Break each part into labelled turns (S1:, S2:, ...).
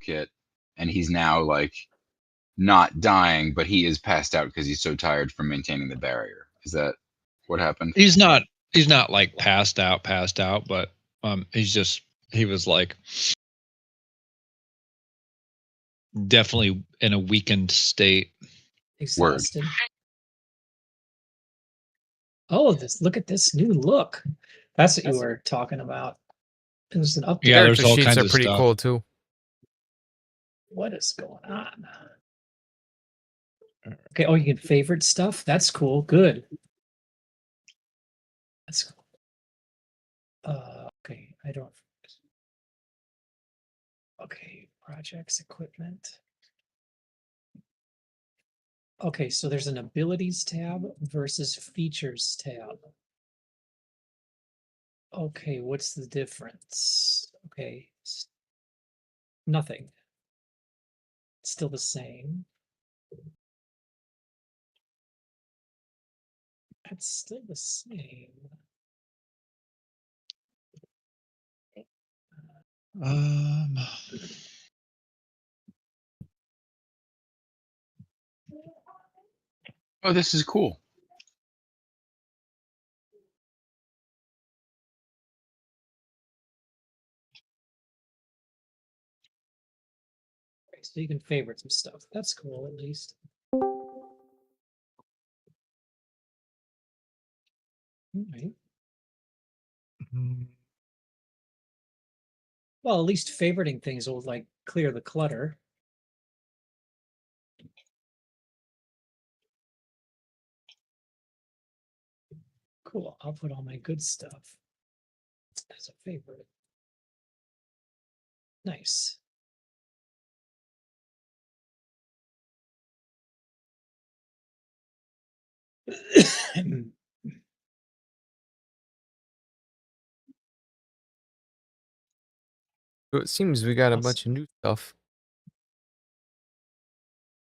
S1: kit, and he's now like not dying, but he is passed out because he's so tired from maintaining the barrier. Is that what happened?
S2: He's not like passed out, but he was like definitely in a weakened state.
S3: Exhausted. Oh, look at this new look. That's what you were talking about. There's an update.
S2: Yeah, there's all
S4: sheets
S2: kinds
S4: are
S2: of
S4: pretty
S2: stuff.
S4: cool too.
S3: What is going on? Okay, oh, you can favorite stuff? That's cool. Good. That's cool. Okay, I don't. Okay, projects, equipment. Okay, so there's an abilities tab versus features tab. Okay, what's the difference? Okay, nothing. It's still the same. It's still the same.
S1: Oh, this is cool.
S3: Okay, so you can favorite some stuff. That's cool, at least. Right. Well, at least favoriting things will like clear the clutter. Cool. I'll put all my good stuff as a favorite. Nice.
S4: So it seems we got a bunch of new stuff.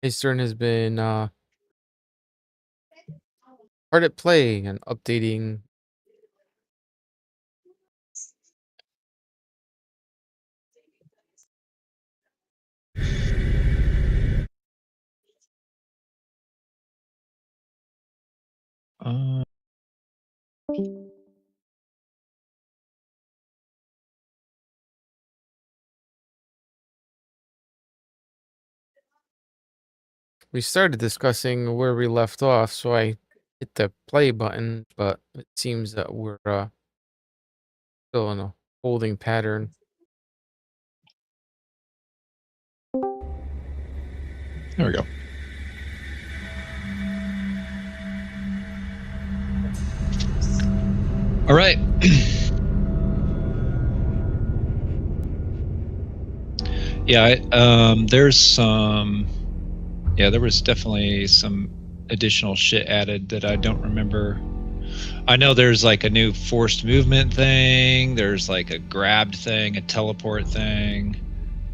S4: Icedern has been hard at play and updating. We started discussing where we left off, so I hit the play button, but it seems that we're still in a holding pattern.
S2: There we go. All right. Yeah, there's some. Yeah, there was definitely some additional shit added that I don't remember. I know there's like a new forced movement thing. There's like a grabbed thing, a teleport thing.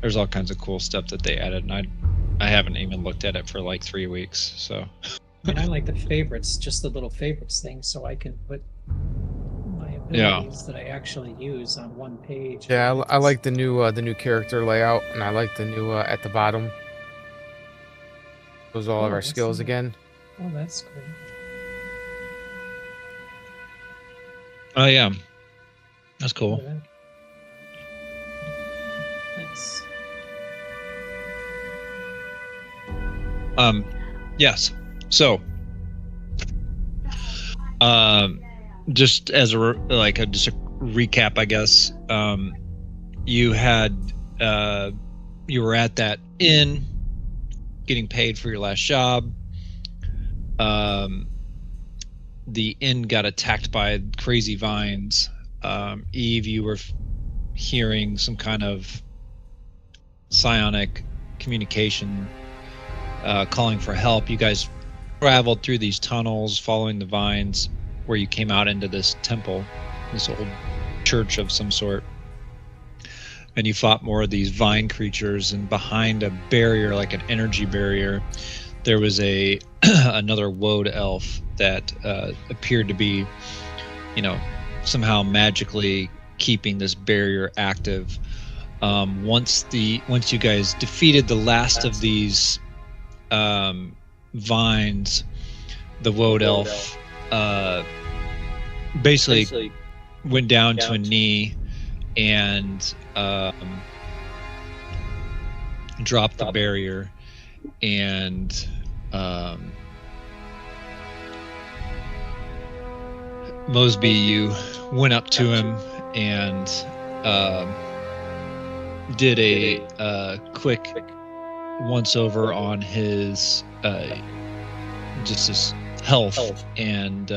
S2: There's all kinds of cool stuff that they added, and I haven't even looked at it for like 3 weeks. So.
S3: I like the favorites, just the little favorites thing, so I can put my abilities that I actually use on one page.
S4: Yeah, I like the new character layout, and I like the new at the bottom. Those all of our skills again.
S3: Oh, that's cool.
S2: Oh yeah, that's cool.
S3: Nice.
S2: Yes. So, just as just a recap, I guess. You were at that inn, getting paid for your last job. The inn got attacked by crazy vines. Eve, you were hearing some kind of psionic communication calling for help. You guys traveled through these tunnels following the vines where you came out into this temple, this old church of some sort. And you fought more of these vine creatures, and behind a barrier, like an energy barrier, there was another woad elf that appeared to be, somehow magically keeping this barrier active. Once you guys defeated the last of these vines, the woad elf basically went down to a knee and dropped the barrier, and Mosby, you went up to him and did a quick once over on his just his health, and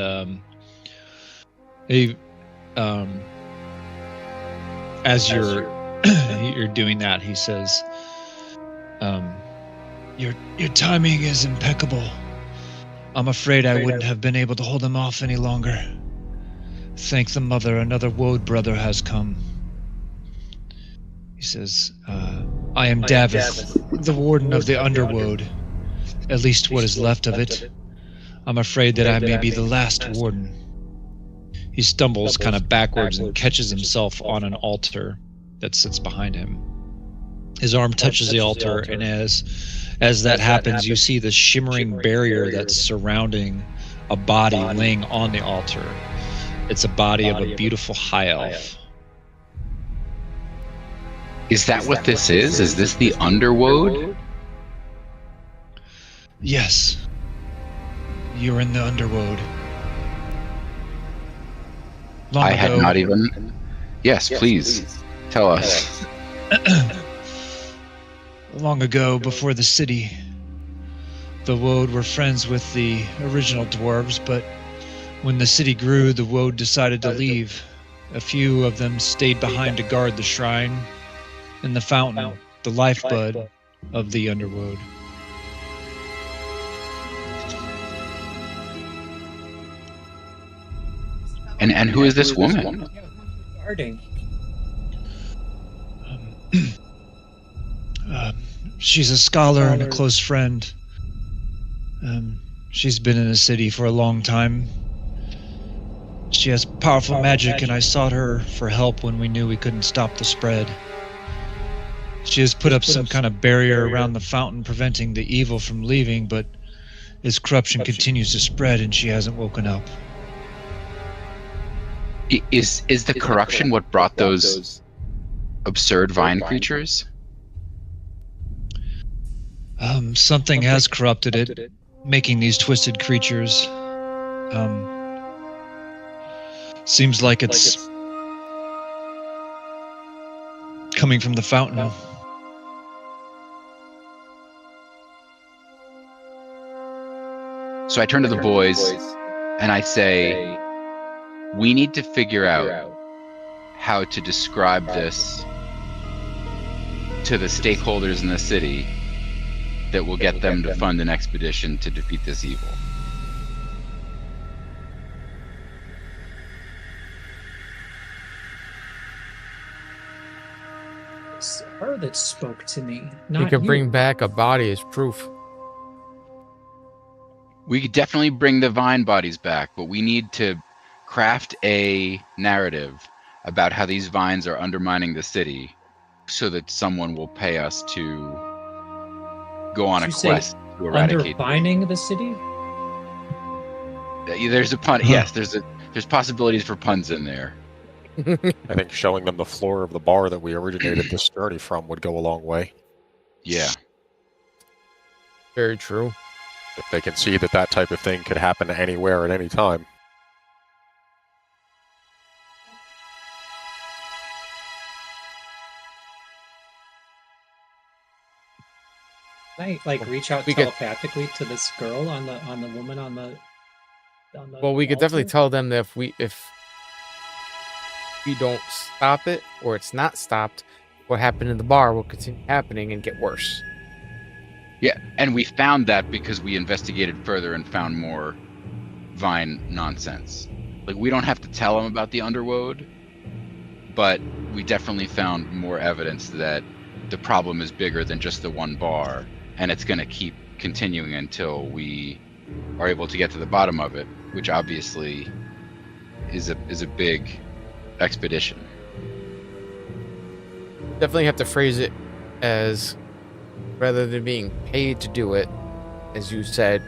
S2: as you're doing that, he says, your timing is impeccable. I'm afraid I wouldn't have been able to hold him off any longer. Thank the mother, another woad brother has come. He says, I am Davith, the warden of the Underwoad, at least what is left of it. I'm afraid that I may be the last warden. He stumbles kind of backwards and catches himself on an altar that sits behind him. His arm touches the altar, and as that happens, you see the shimmering barrier that's surrounding a body laying on the altar. It's a body of a beautiful high elf.
S1: Is that what this is? Is this the Underwoad?
S2: Yes. You're in the Underwoad.
S1: I had not even... Yes, please. Tell us.
S2: Long ago, before the city, the Woad were friends with the original dwarves, but when the city grew, the Woad decided to leave. A few of them stayed behind to guard the shrine and the fountain, the lifeblood of the Underwoad.
S1: And who is this woman?
S3: Guarding.
S2: She's a scholar and a close friend. She's been in the city for a long time. She has powerful magic, and I sought her for help when we knew we couldn't stop the spread. She has put up some kind of barrier around the fountain, preventing the evil from leaving, but its corruption continues to spread, and she hasn't woken up.
S1: Is the corruption what brought those absurd vine creatures?
S2: Something has corrupted it, making these twisted creatures. Seems like it's coming from the fountain.
S1: So I turn to the boys and I say, we need to figure out how to describe this to the stakeholders in the city that will get them to fund an expedition to defeat this evil.
S3: It's her that spoke to me,
S4: We
S3: not
S4: could
S3: you.
S4: bring back a body as proof.
S1: We could definitely bring the vine bodies back, but we need to craft a narrative about how these vines are undermining the city so that someone will pay us to go on a quest to eradicate them.
S3: Undermining the city?
S1: There's a pun. Yes, there's possibilities for puns in there.
S5: I think showing them the floor of the bar that we originated this journey from would go a long way.
S1: Yeah.
S4: Very true.
S5: If they can see that that type of thing could happen anywhere at any time.
S3: Can I reach out
S4: We could-
S3: telepathically to this girl on the woman on the
S4: Well, we could definitely
S3: altar?
S4: tell them that if we don't stop it, or it's not stopped, what happened in the bar will continue happening and get worse.
S1: Yeah, and we found that because we investigated further and found more vine nonsense. Like, we don't have to tell them about the Underwoad, but we definitely found more evidence that the problem is bigger than just the one bar, and it's going to keep continuing until we are able to get to the bottom of it, which obviously is a big expedition.
S4: definitely have to phrase it as, rather than being paid to do it, as you said,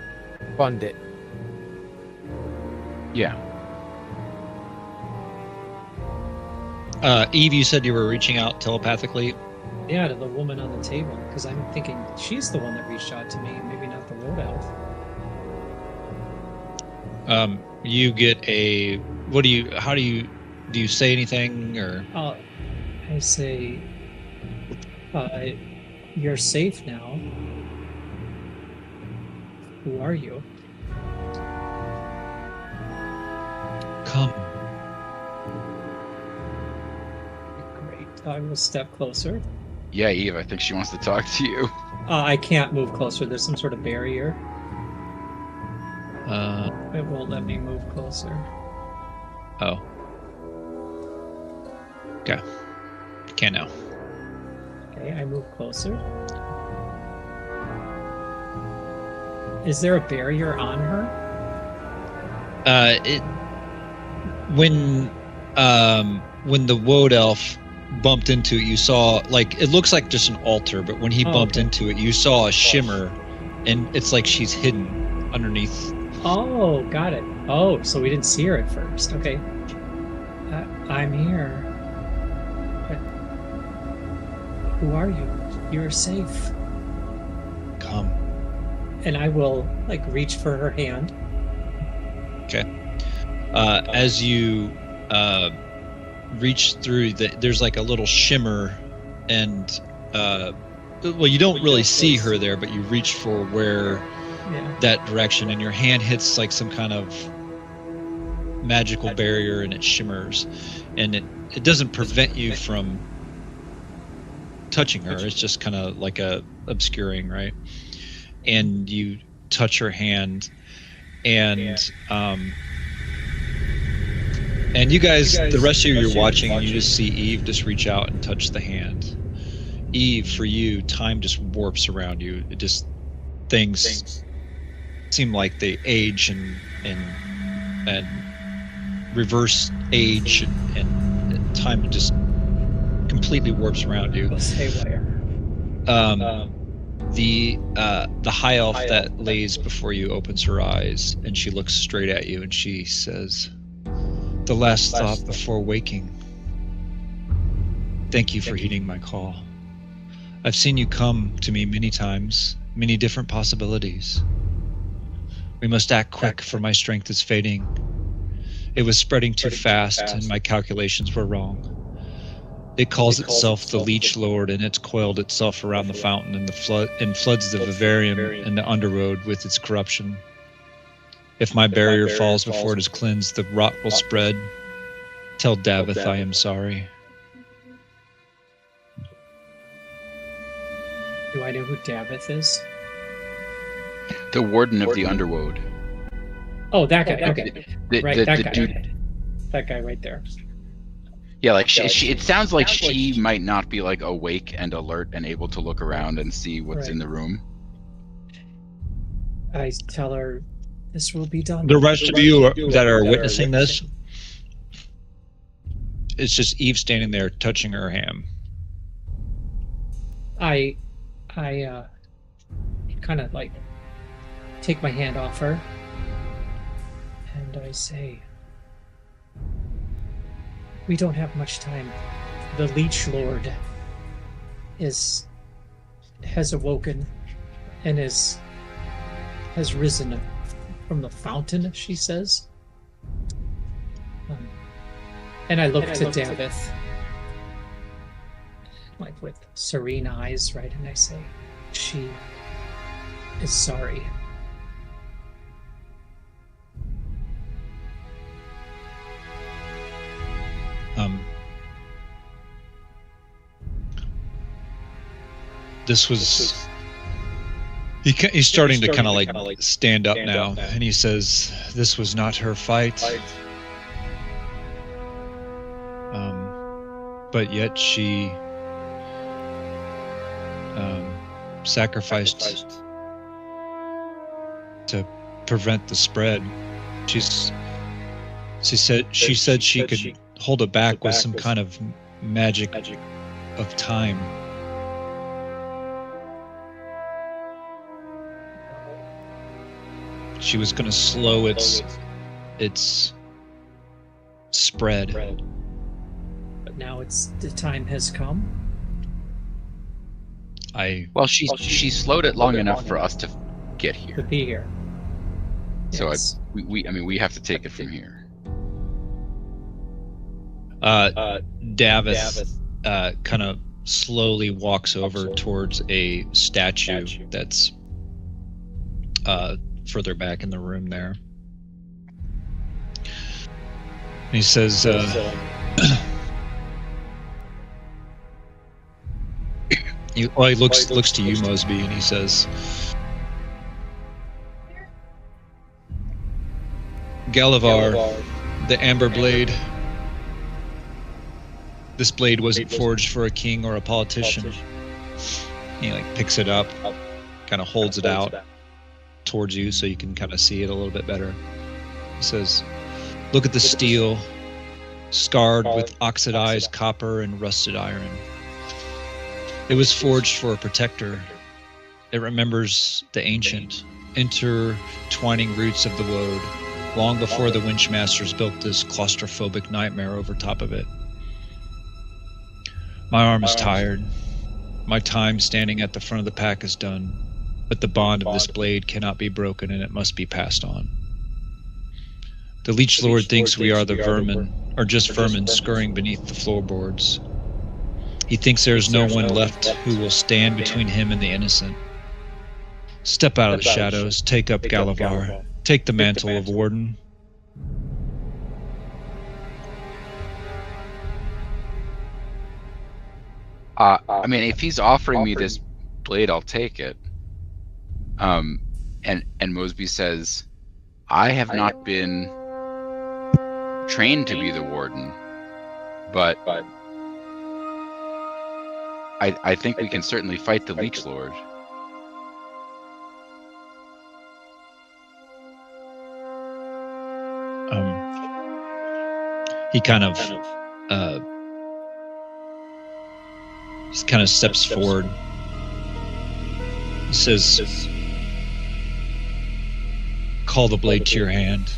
S4: fund it.
S1: Yeah.
S2: Eve, you said you were reaching out telepathically.
S3: Yeah, to the woman on the table, because I'm thinking she's the one that reached out to me, maybe not the road elf.
S2: You get a. How do you say anything or?
S3: I say, you're safe now. Who are you?
S2: Come.
S3: Great. I will step closer.
S1: Yeah, Eve, I think she wants to talk to you.
S3: I can't move closer. There's some sort of barrier. It won't let me move closer.
S2: Oh. Okay. Can now.
S3: Okay, I move closer. Is there a barrier on her?
S2: When the woad elf bumped into it, you saw, like, it looks like just an altar, but when he bumped into it, you saw a shimmer, and it's like she's hidden underneath.
S3: Oh, got it. Oh, so we didn't see her at first. Okay. I'm here. But who are you? You're safe.
S2: Come.
S3: And I will, like, reach for her hand.
S2: Okay. As you reach through, there's like a little shimmer, and well, you don't really see her there, but you reach for where that direction, and your hand hits like some kind of magical barrier, and it shimmers, and it doesn't prevent you from touching her. It's just kind of like a obscuring, right? And you touch her hand, and you guys, the rest of you, you're watching, and you just see Eve just reach out and touch the hand. Eve, for you, time just warps around you. It just, things seem like they age and reverse age, and time just completely warps around you. The high elf that lays before you opens her eyes, and she looks straight at you, and she says, "The last thought before waking. Thank you for heeding my call. I've seen you come to me many times, many different possibilities. We must act quick, for my strength is fading. It was spreading too fast, and my calculations were wrong. It calls itself the Leech Lord, and it's coiled itself around the fountain and floods the vivarium and the underworld with its corruption. If my barrier falls before it is cleansed, the rot will spread. Tell Davith I am sorry."
S3: Do I know who Davith is?
S1: The warden of the underworld.
S3: Oh, that guy. Okay. That guy.
S1: Dude.
S3: That guy right there.
S1: Yeah, like she it sounds like she might not be like awake and alert and able to look around and see what's in the room.
S3: I tell her this will be done.
S2: The rest of you that are witnessing this, it's just Eve standing there touching her hand.
S3: I kind of like take my hand off her, and I say, "We don't have much time. The Leech Lord has awoken and has risen from the fountain," she says. And I look to Davith, like with serene eyes, right? And I say, "She is sorry."
S2: This was... He's starting to kind of like stand up now, and he says, "This was not her fight. But yet she sacrificed to prevent the spread. She said she could hold it back with some kind of magic of time. She was going to slow its spread.
S3: But now the time has come.
S1: Well, she slowed it long enough for us to get here.
S3: To be here.
S1: So
S3: Yes.
S1: we have to take it from here.
S2: Davith kind of slowly walks over towards a statue that's further back in the room there. And he says, he looks to you, Mosby, and he says, Galavar, the Amber Blade. This blade wasn't forged for a king or a politician. He picks it up, kind of holds it out towards you so you can kind of see it a little bit better. He says, look at the steel, scarred with oxidized copper and rusted iron. It was forged for a protector. It remembers the ancient, intertwining roots of the woad, long before the Winchmasters built this claustrophobic nightmare over top of it. My arm is tired. My time standing at the front of the pack is done, but the bond of this blade cannot be broken and it must be passed on. The Leech Lord thinks we are the vermin, or just vermin scurrying beneath the floorboards. He thinks there is no one left who will stand between him and the innocent. Step out of the shadows, take up Galavar, take the mantle of Warden.
S1: I mean, if he's offering me this blade, I'll take it. And Mosby says, I have not been trained to be the Warden, but I think we can certainly fight the Leech Lord.
S2: He kind of steps forward. He says, call the blade to your hand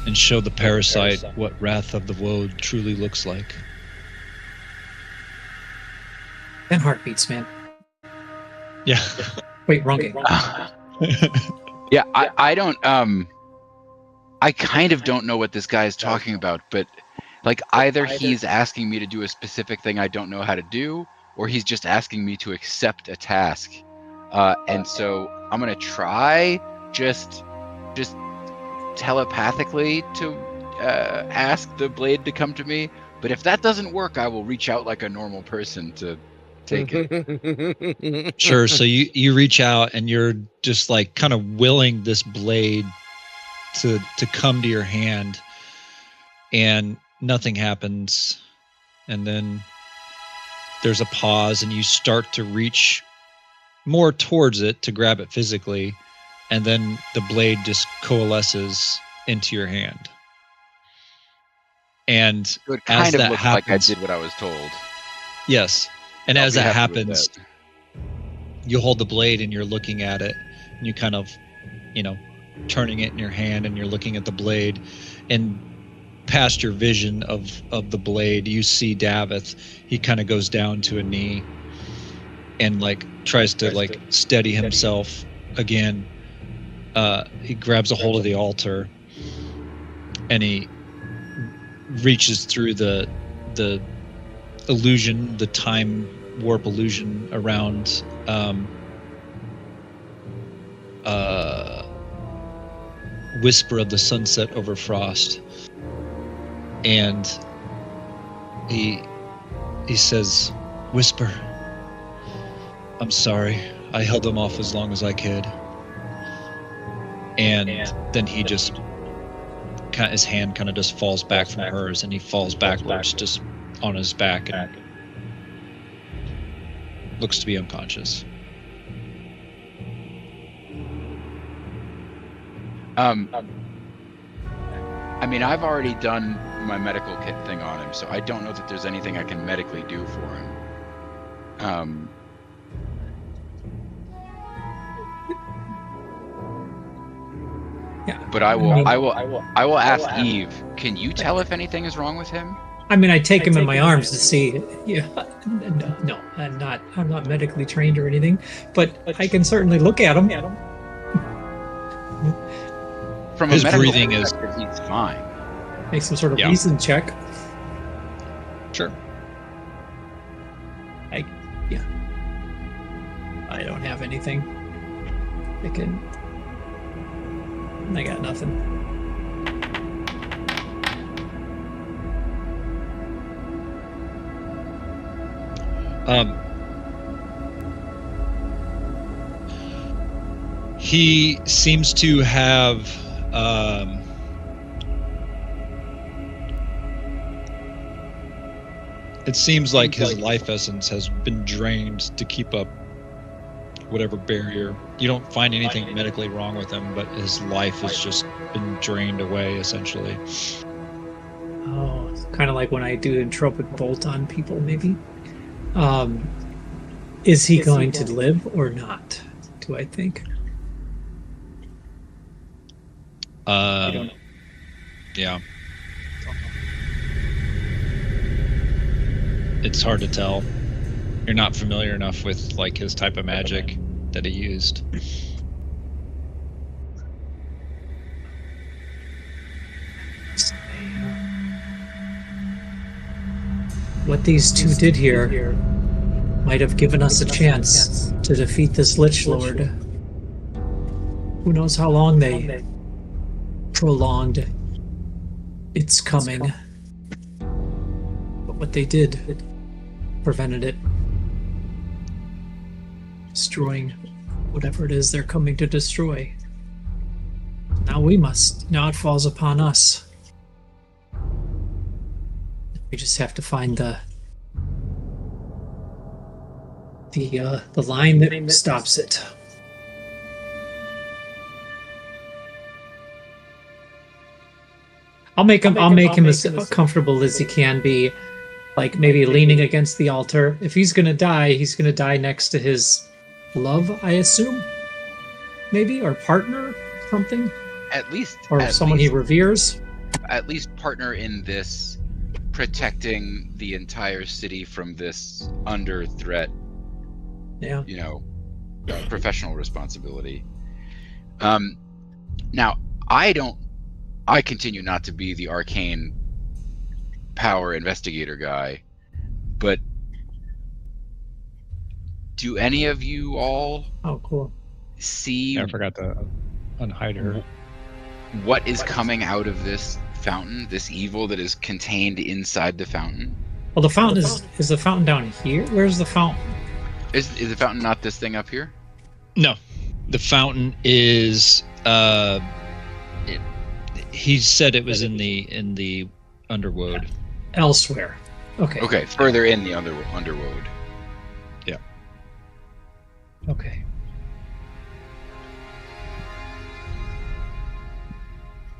S2: and show the parasite what Wrath of the Woad truly looks like.
S3: And heartbeats, man.
S2: Yeah.
S3: Wait, wrong game.
S1: Yeah, I don't, I kind of don't know what this guy is talking about, but either he's asking me to do a specific thing I don't know how to do, or he's just asking me to accept a task. And so I'm gonna try just telepathically to ask the blade to come to me. But if that doesn't work, I will reach out like a normal person to take it.
S2: Sure. So you reach out and you're just kind of willing this blade to come to your hand, and nothing happens. And then there's a pause and you start to reach more towards it to grab it physically, and then the blade just coalesces into your hand. And
S1: So it kind
S2: as
S1: of
S2: that
S1: looks
S2: happens,
S1: like I did what I was told.
S2: yes. And
S1: I'll
S2: as
S1: be
S2: that
S1: happy with
S2: happens,
S1: that.
S2: you hold the blade and you're looking at it, and you kind of, turning it in your hand, and you're looking at the blade, and past your vision of the blade, you see Davith. He kind of goes down to a knee and tries to steady himself again. He grabs a hold of the altar and he reaches through the illusion, the time warp illusion around Whisper of the Sunset over Frost, and he says, Whisper, I'm sorry, I held them off as long as I could. And then he just his hand kind of just falls back from hers, and he falls backwards just on his back and looks to be unconscious.
S1: I mean, I've already done my medical kit thing on him, so I don't know that there's anything I can medically do for him.
S3: Yeah.
S1: But I will ask Eve. Can you tell if anything is wrong with him?
S3: I mean, I take him in my arms to see. Yeah, no, I'm not medically trained or anything, but I can certainly look at him.
S1: From
S2: His
S1: a medical
S2: breathing is-
S1: perspective, he's fine.
S3: Make some sort of
S2: Yeah.
S3: reason check.
S2: Sure.
S3: I don't have anything. I got nothing.
S2: He seems to have it seems like his life essence has been drained to keep up whatever barrier. You don't find anything medically wrong with him, but his life has just been drained away, essentially.
S3: Oh, it's kind of like when I do entropic bolt on people, maybe. Is he going to live or not? Do I think? I don't know.
S2: Yeah. It's hard to tell. You're not familiar enough with like his type of magic that he used.
S3: What these two did here might have given us a chance to defeat this Lich Lord. Who knows how long they prolonged its coming. But what they did prevented it destroying whatever it is they're coming to destroy. Now it falls upon us. We just have to find the line that stops it. I'll make him as comfortable as he can be, like maybe leaning against the altar. If he's gonna die next to his love, I assume, maybe, or partner, something, or someone he reveres.
S1: At least partner in this, protecting the entire city from this under threat.
S3: Yeah.
S1: Professional responsibility. Now, I continue not to be the arcane power investigator guy, but do any of you all see
S2: I forgot to unhide her.
S1: what is coming out of this fountain, this evil that is contained inside the fountain?
S3: Well, the fountain is the fountain down here? Where's the fountain?
S1: Is the fountain not this thing up here?
S2: No, the fountain is. He said it was in the underworld.
S3: Elsewhere. Okay.
S1: Okay, further in the underworld.
S2: Yeah.
S3: Okay.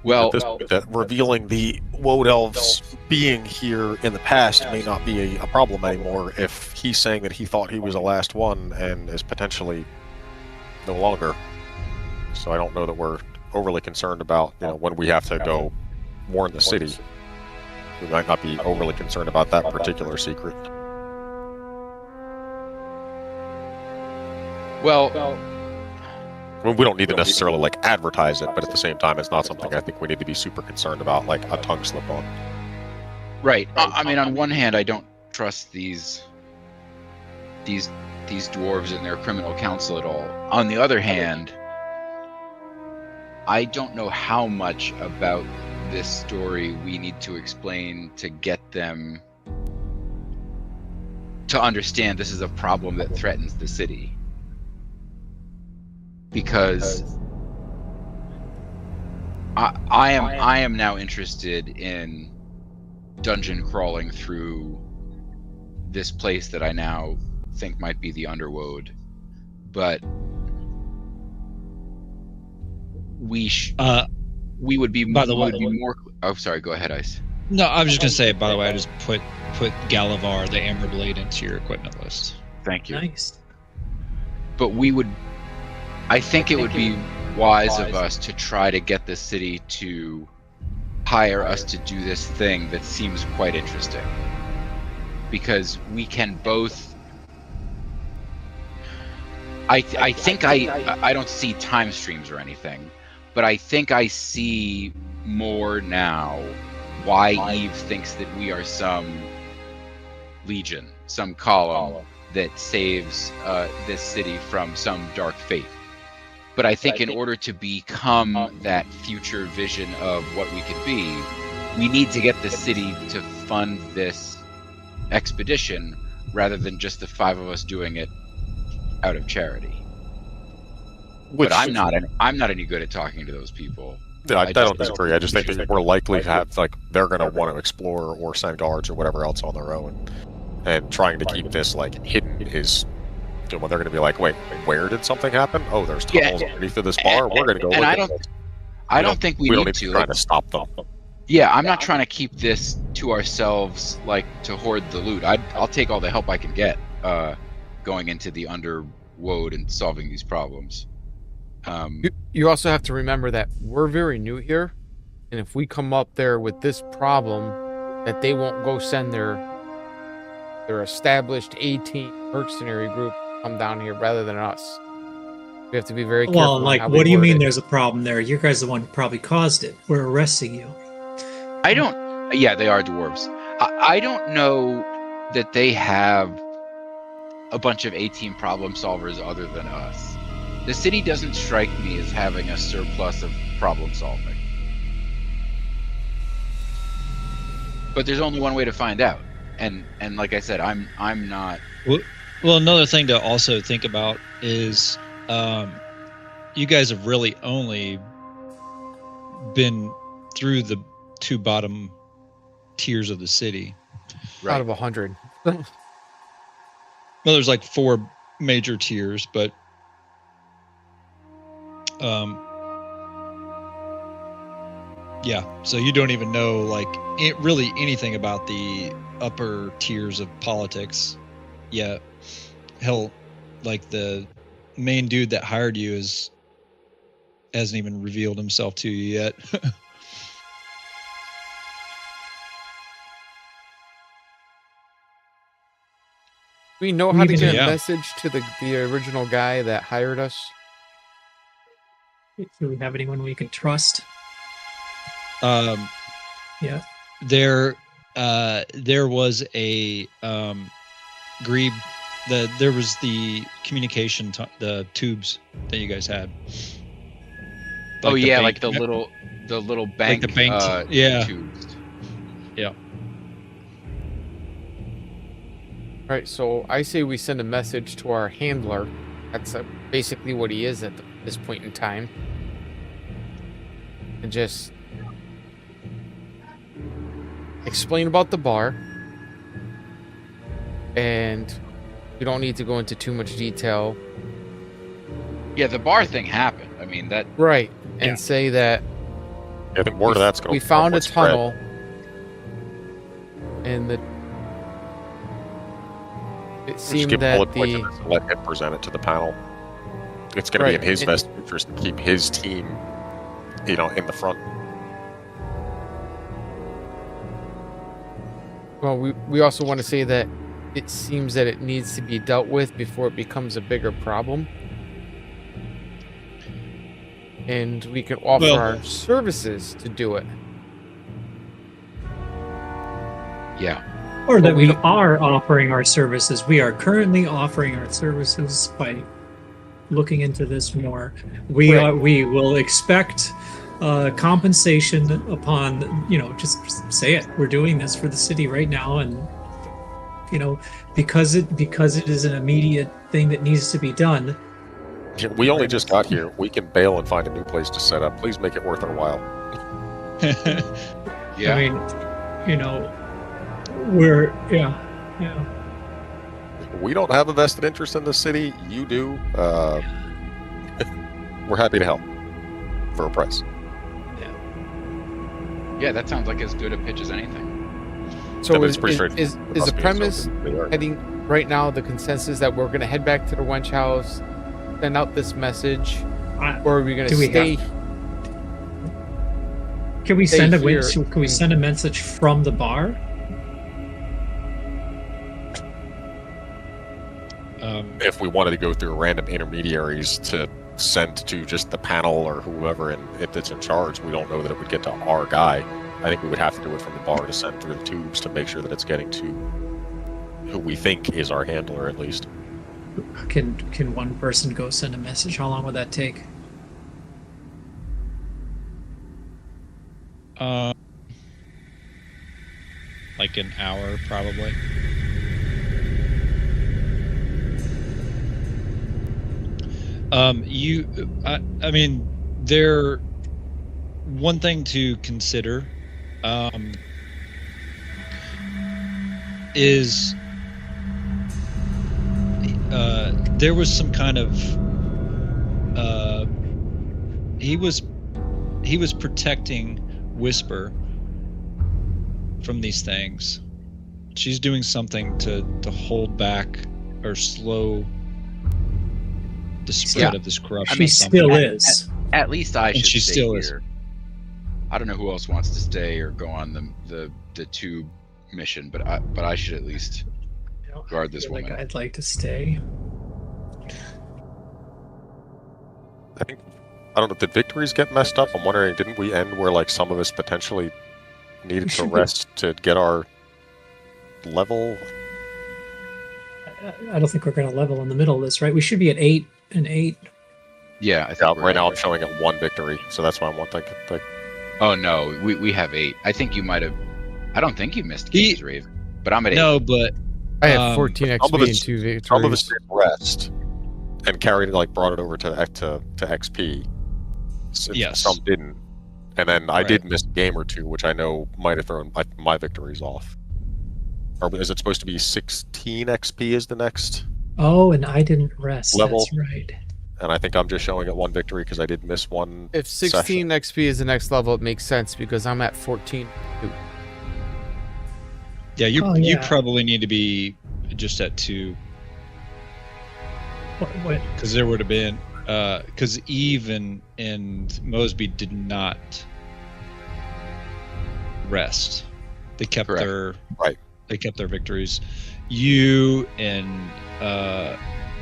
S1: Well,
S5: that revealing the Woad Elves being here in the past may not be a problem anymore if he's saying that he thought he was the last one and is potentially no longer. So I don't know that we're overly concerned about, when we have to go warn the city. We might not be overly concerned about that particular secret.
S1: well,
S5: I mean, we don't need to necessarily advertise it, but at the same time, it's not something I think we need to be super concerned about, like a tongue slip on.
S1: right. I mean, on one hand, I don't trust these dwarves and their criminal council at all. On the other hand, I don't know how much about this story we need to explain to get them to understand this is a problem that threatens the city. Because I am now interested in dungeon crawling through this place that I now think might be the Underworld, but we would be more. Oh, sorry. Go ahead, Ice.
S2: No, I was just gonna say. By the way, I just put Galavar the Amber Blade into your equipment list.
S1: Thank you.
S3: Nice.
S1: But I think it would be wise of us to try to get the city to hire us to do this thing that seems quite interesting. Because we can both... I think I don't see time streams or anything, but I think I see more now why Eve thinks that we are some legion, some column that saves this city from some dark fate. But I think in order to become that future vision of what we could be, we need to get the city to fund this expedition rather than just the 5 of us doing it out of charity. But I'm not any good at talking to those people.
S5: Yeah, I don't disagree. I just think that we're likely to have, like, they're going to want to explore or send guards or whatever else on their own. And trying to keep this, like, hidden is... When they're going to be like, wait, where did something happen? Oh, there's tunnels underneath of this bar. We're going to go look at it.
S1: I don't think we need to.
S5: Trying to stop them.
S1: Yeah, I'm not trying to keep this to ourselves, like, to hoard the loot. I'll take all the help I can get going into the underworld and solving these problems.
S4: You also have to remember that we're very new here, and if we come up there with this problem, that they won't go send their established 18 mercenary group come down here rather than us. We have to be very careful.
S3: Well, like, what do you mean there's a problem there? You guys are the one who probably caused it. We're arresting you.
S1: Yeah, they are dwarves. I don't know that they have a bunch of 18 problem solvers other than us. The city doesn't strike me as having a surplus of problem solving. But there's only one way to find out. And like I said, I'm not...
S2: Well, another thing to also think about is you guys have really only been through the 2 bottom tiers of the city.
S4: Right. Out of 100.
S2: Well, there's like 4 major tiers, but yeah, so you don't even know, like, really anything about the upper tiers of politics yet. Hell, like, the main dude that hired you hasn't even revealed himself to you yet.
S4: We know how to get a message to the original guy that hired us.
S3: Do we have anyone we can trust? Yeah.
S2: There was a Grebe. There was the communication, the tubes that you guys had.
S1: Like the little bank,
S2: like the bank
S1: tubes.
S2: Yeah.
S4: All right, so I say we send a message to our handler. That's basically what he is at this point in time. And just explain about the bar. And we don't need to go into too much detail.
S1: Yeah, the bar thing happened. I mean, that...
S4: Right, and say that...
S5: I think more of that's going
S4: we found a tunnel. And it seemed that
S5: let him present it to the panel. It's going to be in his best interest to keep his team, in the front.
S4: Well, we also want to say that it seems that it needs to be dealt with before it becomes a bigger problem. And we can offer our services to do it.
S1: Yeah.
S3: Or that we are offering our services. We are currently offering our services by looking into this more. We will expect compensation upon, just say it. We're doing this for the city right now, and because it is an immediate thing that needs to be done.
S5: We only just got here. We can bail and find a new place to set up. Please make it worth our while.
S1: Yeah.
S3: I mean,
S5: We don't have a vested interest in the city. You do. We're happy to help for a price.
S1: Yeah, that sounds like as good a pitch as anything.
S4: So
S5: mean,
S4: is,
S5: it's pretty
S4: is, is,
S5: straightforward.
S4: is the
S5: Must be
S4: premise
S5: so-
S4: heading right now the consensus that we're gonna head back to the wench house, send out this message, or are we gonna
S3: Do we
S4: stay?
S3: Can we
S4: Stay
S3: send a
S4: here.
S3: Can we send a message from the bar?
S5: If we wanted to go through random intermediaries to send to just the panel or whoever, and if it's in charge, we don't know that it would get to our guy. I think we would have to do it from the bar to send through the tubes to make sure that it's getting to who we think is our handler, at least.
S3: Can one person go send a message? How long would that take?
S2: Like an hour, probably. I mean, one thing to consider is there was some kind of he was protecting Whisper from these things. She's doing something to hold back or slow the spread of this corruption.
S3: She still is.
S1: At least I should
S2: she
S1: stay
S2: still
S1: here.
S2: is.
S1: I don't know who else wants to stay or go on the tube mission, but I should at least guard this woman.
S3: I'd like to stay.
S5: I don't know, did victories get messed up? I'm wondering, didn't we end where like some of us potentially needed to rest to get our level?
S3: I don't think we're going to level in the middle of this, right? We should be at 8 and 8.
S1: Yeah, I think
S5: Yeah,
S1: we're
S5: right now
S1: at-
S5: I'm showing it 1 victory, so that's why I'm thinking. Like,
S1: Oh no, we have 8. I think you might have. I don't think you missed games, Raven, but I'm at 8.
S2: No, but
S4: I had 14
S5: some of
S4: XP and
S5: us-
S4: 2 victories.
S5: some of us did rest and carried it, like brought it over to XP.
S2: Yes.
S5: Some didn't. And then I
S2: Right.
S5: did miss a game or two, which I know might have thrown my victories off. Or is it supposed to be 16 XP is the next?
S3: Oh, and I didn't rest.
S5: Level.
S3: That's right.
S5: And I think I'm just showing it 1 victory because I did miss one.
S4: If 16 XP is the next level, it makes sense because I'm at 14.
S2: yeah, you
S3: Oh,
S2: you
S3: yeah.
S2: probably need to be just at 2
S3: What?
S2: because there would have been because Eve and Mosby did not rest. They kept
S1: Correct.
S2: their
S5: Right.
S2: They kept their victories. You and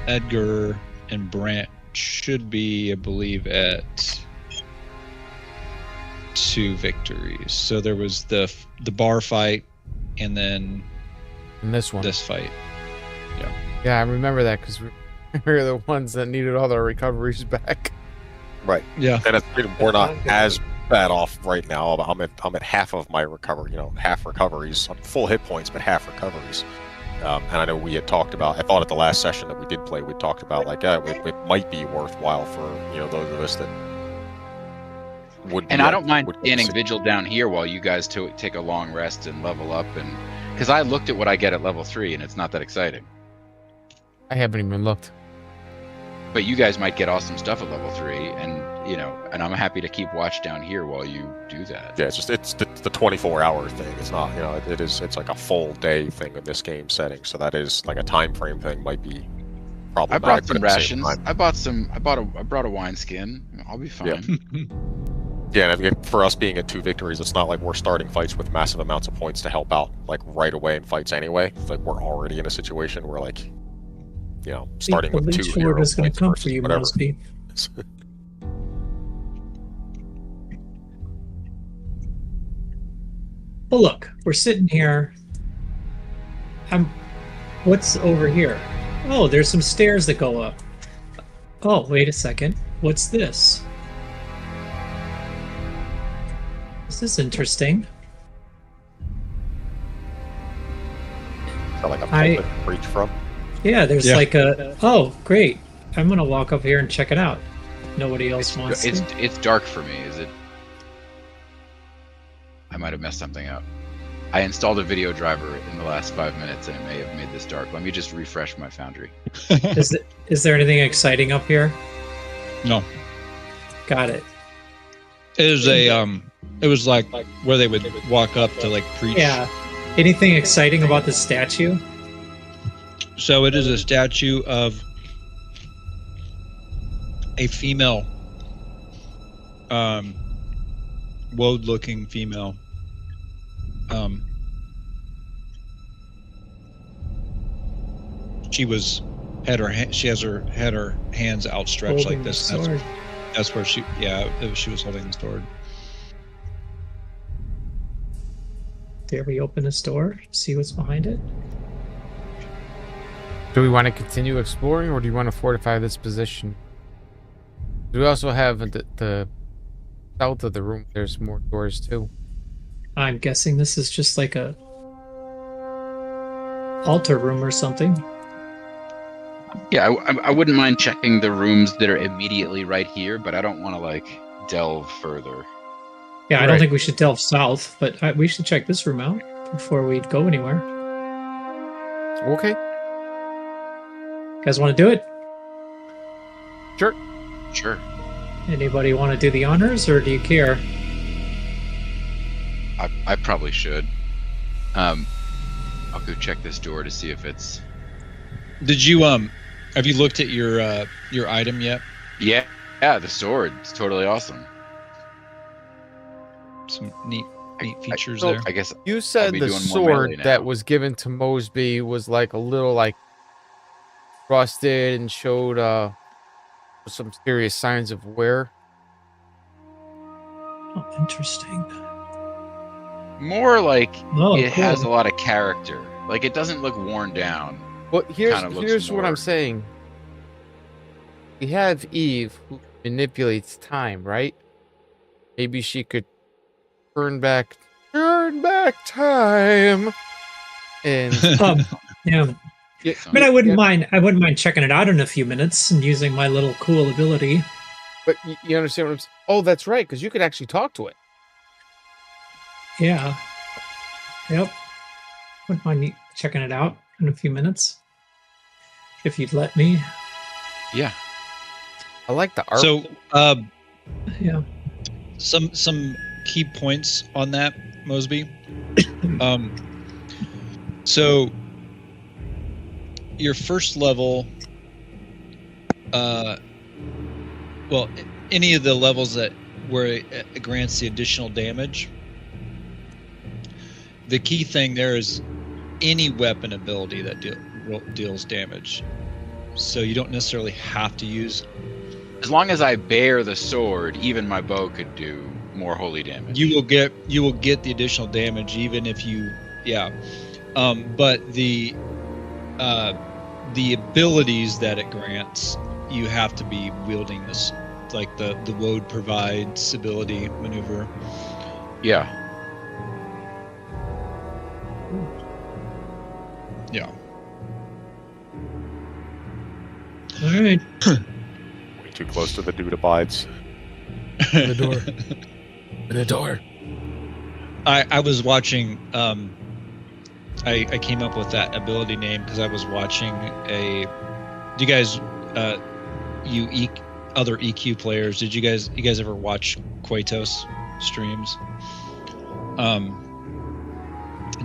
S2: Edgar and Brant should be, I believe, at 2 victories. So there was the bar fight, and then
S4: And this one.
S2: this fight.
S4: Yeah, I remember that because we're the ones that needed all their recoveries back.
S5: Right.
S2: Yeah.
S5: And we're not as bad off right now. I'm at half of my recovery. Half recoveries. I'm full hit points, but half recoveries. And I know we had talked about. I thought at the last session that we did play, we talked about like it might be worthwhile for those of us that would.
S1: And I don't mind standing
S5: sit-
S1: vigil down here while you guys take a long rest and level up, and because I looked at what I get at level 3, and it's not that exciting.
S4: I haven't even looked.
S1: But you guys might get awesome stuff at level 3, and and I'm happy to keep watch down here while you do that.
S5: Yeah, it's the 24-hour thing. It's not it's like a full day thing in this game setting. So that is like a time frame thing might be
S1: I
S5: problematic.
S1: brought
S5: but
S1: some
S5: at the same
S1: rations.
S5: time-
S1: I brought a wineskin. I'll be fine.
S5: Yeah, and for us being at 2 victories, it's not like we're starting fights with massive amounts of points to help out like right away in fights anyway. It's like we're already in a situation where like starting
S3: the
S5: with 2
S3: leech
S5: hero
S3: lord is going
S5: points
S3: to come
S5: versus
S3: for you,
S5: whatever.
S3: Mosby. Well, look, we're sitting here. What's over here? Oh, there's some stairs that go up. Oh, wait a second. What's this? This is interesting.
S5: Is that like a
S3: I-
S5: pulpit to preach from?
S3: Yeah, there's
S2: Yeah.
S3: like a. Oh, great. I'm going to walk up here and check it out. Nobody else wants
S1: It's
S3: to.
S1: it's dark for me. Is it? I might have messed something up. I installed a video driver in the last 5 minutes, and it may have made this dark. Let me just refresh my Foundry.
S3: Is there anything exciting up here?
S2: No.
S3: Got it.
S2: It was it was like where they would walk up to like preach.
S3: Yeah. Anything exciting about the statue?
S2: So it is a statue of a female, woad-looking female. She has her hands outstretched
S3: Holding
S2: like this.
S3: the sword.
S2: That's where she was holding the sword.
S3: Dare we open this door? See what's behind it?
S4: Do we want to continue exploring, or do you want to fortify this position? We also have the south of the room. There's more doors too.
S3: I'm guessing this is just like a altar room or something.
S1: Yeah, I wouldn't mind checking the rooms that are immediately right here, but I don't want to like delve further.
S3: Yeah, I
S4: Right.
S3: don't think we should delve south, but we should check this room out before we go anywhere.
S4: Okay.
S3: You guys want to do it?
S4: Sure.
S1: Sure.
S3: Anybody want to do the honors, or do you care?
S1: I probably should. I'll go check this door to see if it's.
S2: Did you have you looked at your item yet?
S1: Yeah, the sword. It's totally awesome.
S2: Some neat features
S4: so-
S2: there.
S1: I guess
S4: You
S1: I'll
S4: said
S1: be
S4: the
S1: doing more melee
S4: sword
S1: now.
S4: that was given to Mosby was like a little like rusted and showed some serious signs of wear.
S3: Oh, interesting.
S1: more like
S3: Oh,
S1: it has a
S3: cool.
S1: lot of character. Like it doesn't look worn down.
S4: Well,
S1: Kinda looks
S4: here's what
S1: more-
S4: I'm saying. We have Eve who manipulates time, right? Maybe she could turn back time. And
S3: Yeah.
S4: yeah,
S3: I mean, I wouldn't
S4: yeah,
S3: mind. I wouldn't mind checking it out in a few minutes and using my little cool ability.
S4: but you understand what I'm saying? Oh, that's right, because you could actually talk to it.
S3: Yeah. Yep. Wouldn't mind checking it out in a few minutes, if you'd let me.
S1: Yeah.
S4: I like the art.
S2: So,
S3: Yeah.
S2: some key points on that, Mosby. So your first level, well, any of the levels where it grants the additional damage. The key thing there is any weapon ability that deals damage. So you don't necessarily have to use.
S1: As long as I bear the sword, even my bow could do more holy damage.
S2: You will get the additional damage even if you but the abilities that it grants, you have to be wielding this, like the Woad provides ability maneuver.
S1: Yeah.
S2: Yeah.
S3: All right.
S5: Way too close to the dude abides.
S4: the door. The door.
S2: I was watching I came up with that ability name because I was watching do you guys other EQ players, you guys ever watch Quatos streams?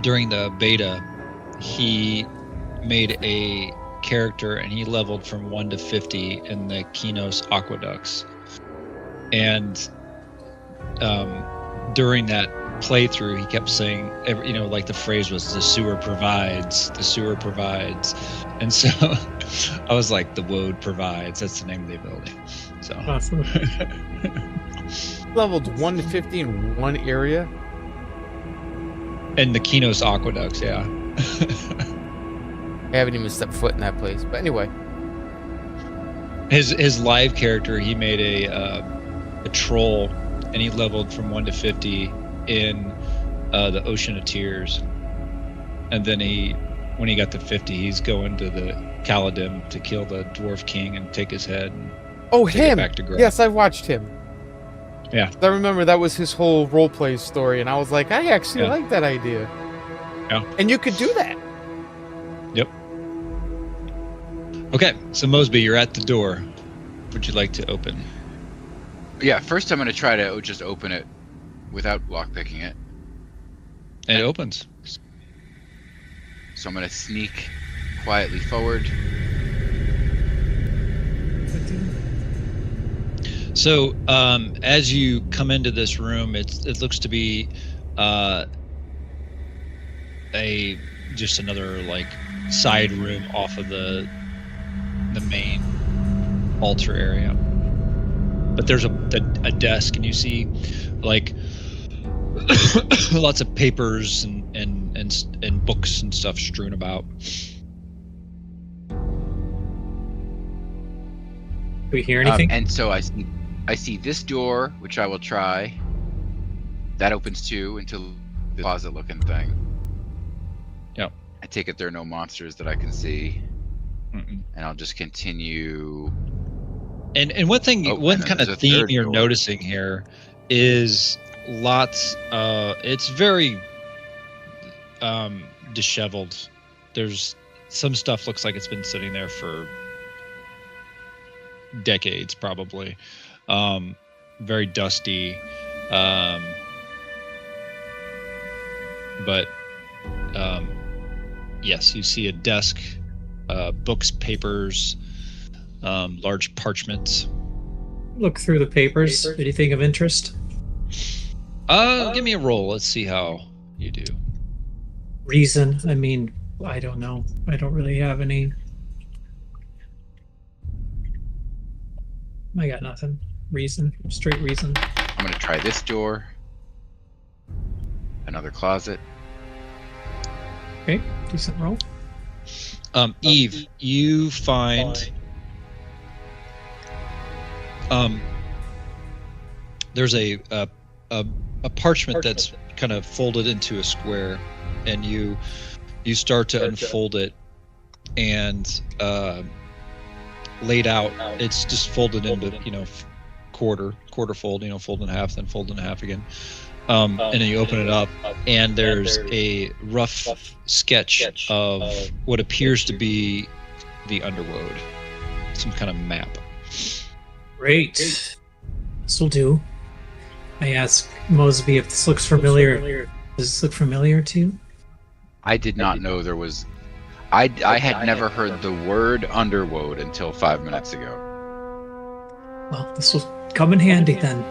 S2: During the beta, he made a character and he leveled from 1 to 50 in the Kinos Aqueducts. And during that playthrough, he kept saying, like the phrase was, the sewer provides, and so I was like, the Woad provides, that's the name of the ability. So
S3: Awesome.
S4: Leveled 1 to 50 in one area.
S2: and the Kinos Aqueducts, yeah.
S4: I haven't even stepped foot in that place. But anyway,
S2: His live character, he made a troll, and he leveled from 1 to 50 in the Ocean of Tears, and then when he got to 50, he's going to the Caladim to kill the Dwarf King and take his head. And take it
S4: him.
S2: back to Graf.
S4: Yes, I watched him.
S2: Yeah.
S4: I remember that was his whole roleplay story, and I was like, I actually
S2: Yeah.
S4: like that idea.
S2: Yeah.
S4: And you could do that.
S2: Yep. Okay, so Mosby, you're at the door. Would you like to open?
S1: Yeah, first I'm going to try to just open it without lockpicking it.
S2: And it opens.
S1: So I'm going to sneak quietly forward.
S2: So as you come into this room, it looks to be just another like side room off of the main altar area. But there's a desk, and you see like lots of papers and books and stuff strewn about.
S3: Do we hear anything?
S1: And so I see this door, which I will try. That opens too into the closet-looking thing.
S2: Yep.
S1: I take it there are no monsters that I can see.
S2: Mm-mm.
S1: And I'll just continue.
S2: And one thing, one kind of theme you're noticing here is lots. It's very disheveled. There's some stuff looks like it's been sitting there for decades, probably. Very dusty. But yes, you see a desk, books, papers, large parchments.
S3: Look through the papers. Anything of interest?
S2: Give me a roll. Let's see how you do.
S3: Reason. I mean, I don't know. I don't really have any. I got nothing. Reason. Straight reason.
S1: I'm going to try this door. Another closet.
S3: Okay, decent roll.
S2: Eve, you find there's a parchment that's kind of folded into a square, and you start to unfold it, and laid out. It's just folded into quarter fold, fold in half, then fold in half again. And then you open it up, and there's a rough sketch of what appears to be the Underworld, some kind of map.
S3: Great. This will do. I ask Mosby if this looks familiar. Does this look familiar to you?
S1: I did not know there was... I had never heard the word Underworld until 5 minutes ago.
S3: Well, this will come in handy then.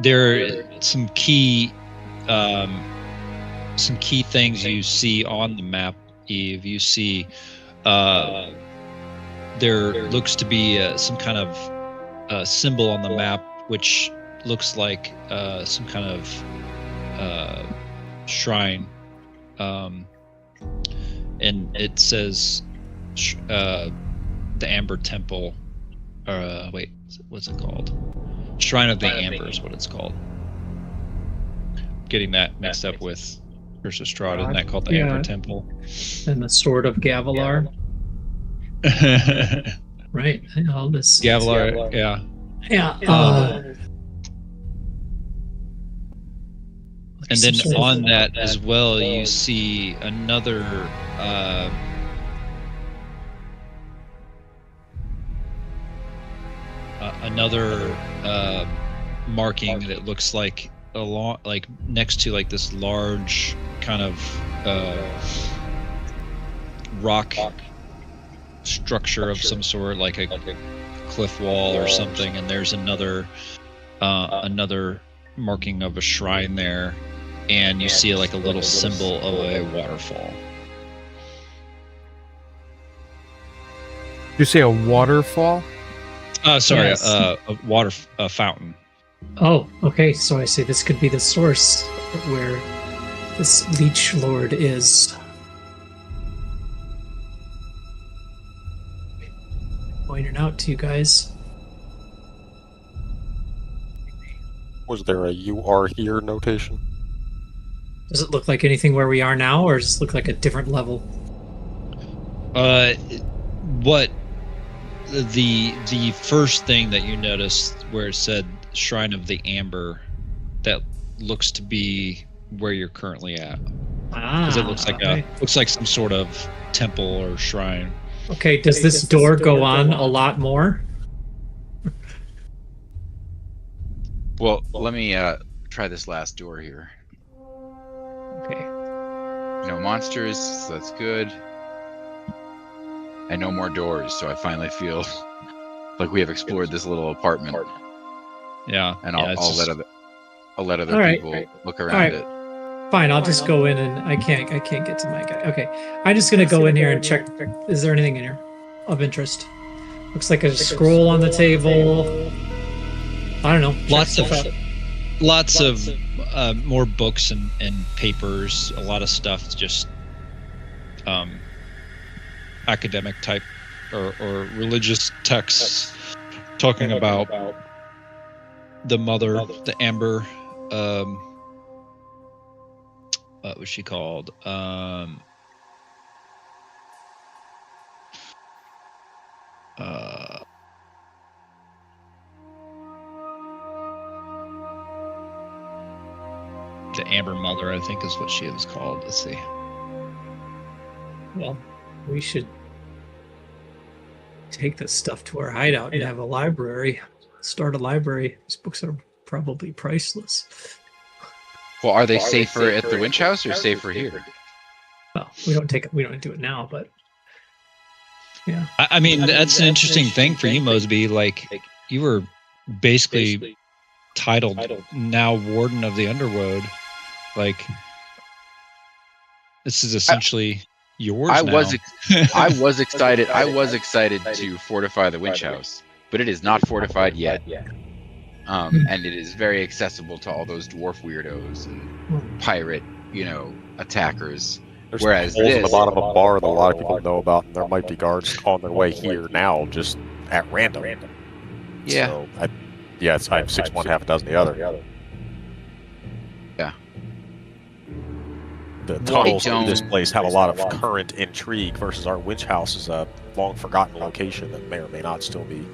S2: There are some key things you see on the map, Eve. You see there looks to be some kind of symbol on the map, which looks like some kind of shrine, and it says the Amber Temple. Wait, what's it called? Shrine of the Amber is what it's called. Getting that mixed up with Curse of Strahd, isn't that called the Amber Temple?
S3: And the Sword of Gavilar. Right. All this.
S2: Gavilar, yeah.
S3: Yeah.
S2: And then on that as well, you see another marking that looks like next to like this large kind of rock structure of some sort, like a cliff wall or something, and there's another marking of a shrine there, and you see like a little symbol of a waterfall.
S4: Did you say a waterfall?
S2: Sorry,
S3: Yes.
S2: a water fountain.
S3: Oh, okay. So I say this could be the source where this Leech Lord is. Pointing out to you guys.
S5: Was there a "you are here" notation?
S3: Does it look like anything where we are now, or does it look like a different level?
S2: What the first thing that you noticed where it said Shrine of the Amber, that looks to be where you're currently at. Because it looks like looks like some sort of temple or shrine.
S3: Okay, does this door go on a lot more?
S1: Well, let me try this last door here. No monsters, so that's good. And no more doors, so I finally feel like we have explored this little apartment.
S2: Yeah.
S1: And
S2: yeah,
S1: I'll let other
S3: All right,
S1: people look
S3: All
S1: around
S3: right.
S1: it.
S3: Fine, I'll just go in and I can't get to my guy. Okay. I'm just gonna go in here and check. Is there anything in here of interest? Looks like a scroll on the table. I don't know.
S2: Lots of more books and papers. A lot of stuff just academic type or religious texts talking about the mother, the Amber. What was she called? The Amber Mother, I think, is what she was called. Let's see.
S3: Well, we should take this stuff to our hideout and have a library. Start a library. These books are probably priceless.
S1: Well, are they safer at the winch house or safer here?
S3: Well, we don't do it now, but yeah.
S2: I mean, that's an interesting thing for you, Mosby. Like, you were basically titled now Warden of the Underworld. Like, this is essentially yours
S1: I
S2: now.
S1: was excited. I was excited to fortify the winch house, but it is not fortified yet. And it is very accessible to all those dwarf weirdos and pirate, attackers.
S5: There's
S1: Whereas
S5: holes in the
S1: this,
S5: bottom of a bar that a lot of people know about, and there might be guards on their way here now, just at random.
S1: yeah,
S5: So, I'm 6 one, half a dozen the other.
S1: Yeah.
S5: The tunnels
S1: don't-
S5: in this place have a lot of current intrigue versus our winch house is a long forgotten location that may or may not still be.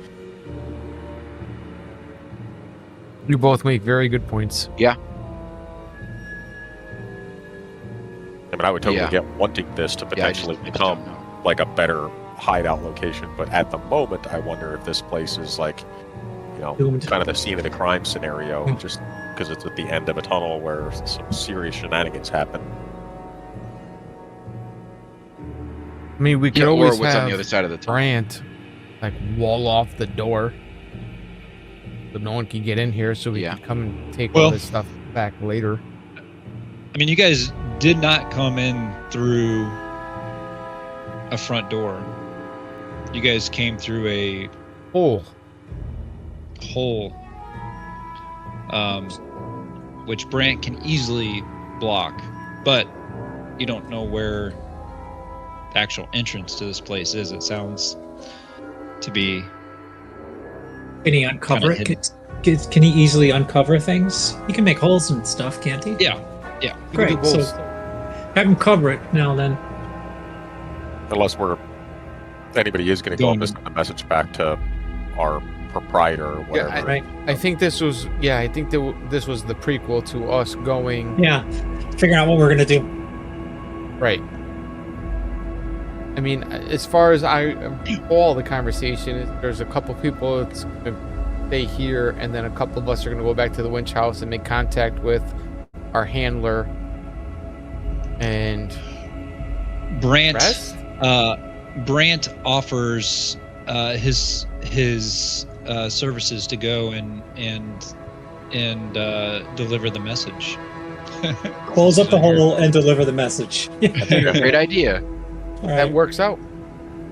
S4: You both make very good points.
S5: I mean, I would totally
S1: Yeah.
S5: get wanting this to potentially
S1: I just
S5: become
S1: don't know.
S5: like a better hideout location, but at the moment, I wonder if this place is like,
S3: Doomed.
S5: kind of the scene of the crime scenario,
S3: Hmm.
S5: just because it's at the end of a tunnel where some serious shenanigans happen.
S4: I mean, we could
S1: or
S4: always
S1: what's
S4: have
S1: on the other side of the tunnel.
S4: Brant like wall off the door so no one can get in here, so we
S1: Yeah.
S4: can come and take
S2: Well-
S4: all this stuff back later.
S2: I mean, you guys did not come in through a front door. You guys came through a
S4: Oh,
S2: hole, which Brant can easily block, but you don't know where the actual entrance to this place is. It sounds to be
S3: Can he uncover
S2: Kinda
S3: it? Can he easily uncover things? He can make holes and stuff, can't he?
S2: yeah.
S4: you can do
S3: Great. So
S4: both.
S3: have him cover it now. Then
S5: Unless anybody is going to go
S2: Going-
S5: and send a message back to our proprietor or whatever.
S3: right?
S4: I think this was this was the prequel to us going
S3: Yeah. Figuring out what we're gonna do.
S4: right. I mean, as far as I recall the conversation, there's a couple people that's gonna stay here, and then a couple of us are gonna go back to the winch house and make contact with our handler and
S2: Brant
S4: rest.
S2: Brant offers his services to go and deliver the message.
S3: Close up the hole and deliver the message.
S1: Great idea.
S3: All
S4: That
S3: right.
S4: works out.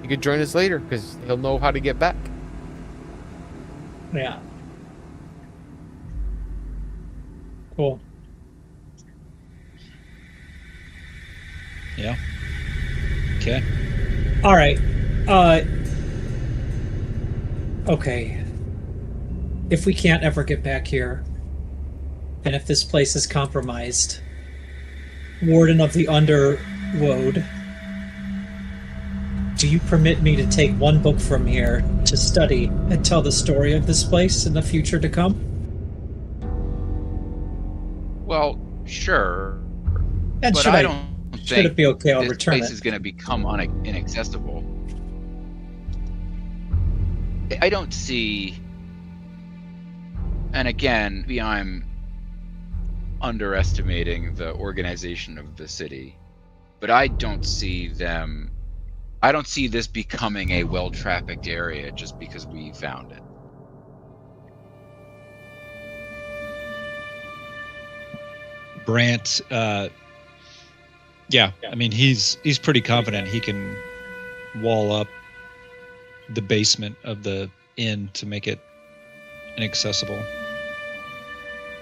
S4: You could join us later because he'll know how to get back.
S3: Yeah. Cool.
S2: Yeah. Okay.
S3: All right. Okay. If we can't ever get back here, and if this place is compromised, Warden of the Underworld, do you permit me to take one book from here to study and tell the story of this place in the future to come?
S1: Well, sure,
S3: And
S1: but
S3: should
S1: I
S3: I
S1: don't
S3: should it
S1: think
S3: be okay? I'll
S1: this
S3: return
S1: place
S3: it.
S1: is going to become inaccessible. I don't see, and again, maybe I'm underestimating the organization of the city, but I don't see them. I don't see this becoming a well-trafficked area just because we found it.
S2: Brant, yeah, I mean he's pretty confident he can wall up the basement of the inn to make it inaccessible.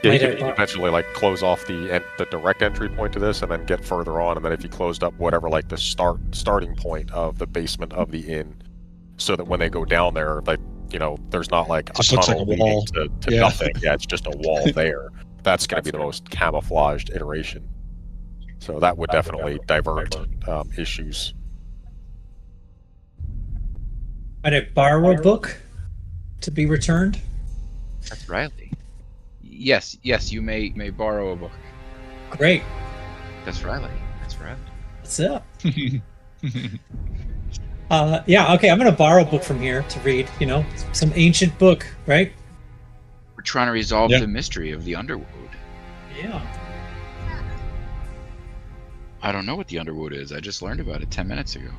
S5: Yeah, you can eventually like close off the direct entry point to this, and then get further on, and then if you closed up whatever like the starting point of the basement of the inn, so that when they go down there, like there's not like a tunnel leading to nothing. Yeah, it's just a wall there. That's going to be the most camouflaged iteration. So that would definitely divert issues.
S3: Might I borrow a book to be returned?
S1: That's Riley. Yes, you may borrow a book.
S3: Great.
S1: That's Riley.
S3: What's up? Yeah, okay, I'm going to borrow a book from here to read, some ancient book, right?
S1: We're trying to resolve the mystery of the Underworld.
S3: Yeah.
S1: I don't know what the Underworld is. I just learned about it 10 minutes ago.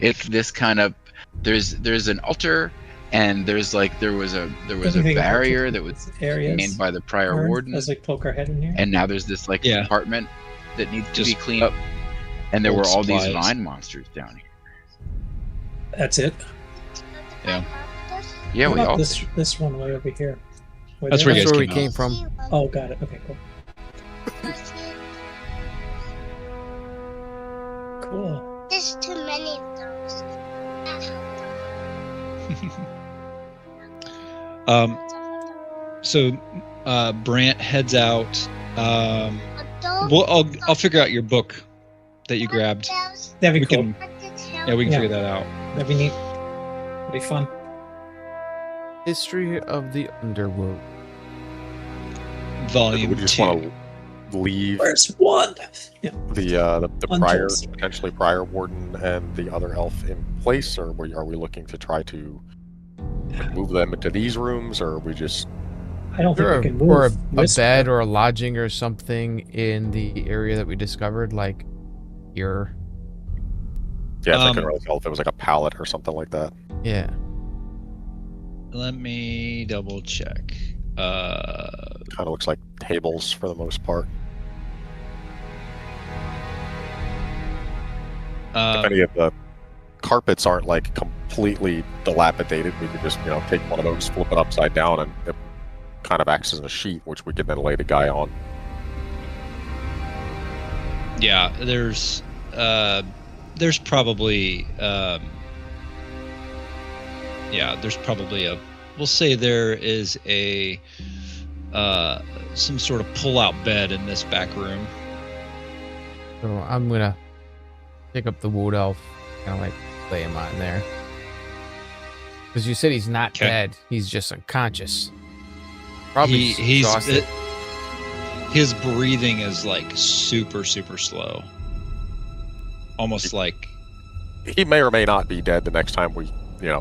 S1: It's this kind of there's an altar, and there was a barrier that was made by the prior warden.
S3: Let's like poke our head in here.
S1: And now there's this compartment that needs to be cleaned up, and there were all these vine monsters down here.
S3: That's it.
S2: Yeah.
S1: Yeah,
S3: what
S1: we
S3: about
S1: all
S3: this one way over here.
S2: That's where
S4: we came from.
S3: Oh, got it. Okay, cool. Cool.
S6: There's too many of those.
S2: So Brant heads out. I'll figure out your book that you grabbed.
S3: That'd be cool.
S2: We can figure that out.
S3: That'd be neat. That'd be fun.
S4: History of the Underworld.
S2: Volume
S5: Would you just
S2: 2.
S5: want to leave
S3: Where's one? Yeah.
S5: the potentially prior warden and the other elf in place, or are we looking to try to move them into these rooms, or are we just...
S3: I don't think we can move.
S4: Or a bed or a lodging or something in the area that we discovered, like here.
S5: Yeah, I couldn't really tell if it was like a pallet or something like that.
S4: Yeah.
S2: Let me double check.
S5: Kind of looks like tables for the most part. If any of the carpets aren't like completely dilapidated, we could just take one of those, flip it upside down, and it kind of acts as a sheet, which we could then lay the guy on.
S2: Yeah, there's probably there's probably we'll say there is a some sort of pull-out bed in this back room.
S4: So I'm gonna pick up the wood elf, kind of like lay him on there, because you said he's not dead; he's just unconscious. Probably
S2: he's his breathing is like super slow, almost like
S5: he may or may not be dead the next time we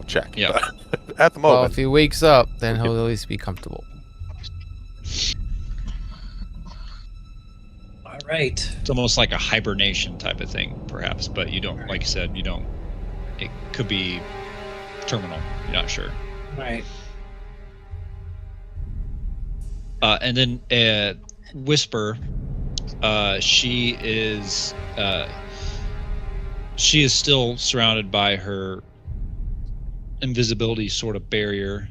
S5: check.
S2: Yeah.
S5: At the moment.
S4: Well, if he wakes up, then he'll at least be comfortable.
S3: All right.
S2: It's almost like a hibernation type of thing, perhaps, but you don't, like you said, it could be terminal. You're not sure.
S3: Right.
S2: And then Whisper, she is still surrounded by her invisibility sort of barrier.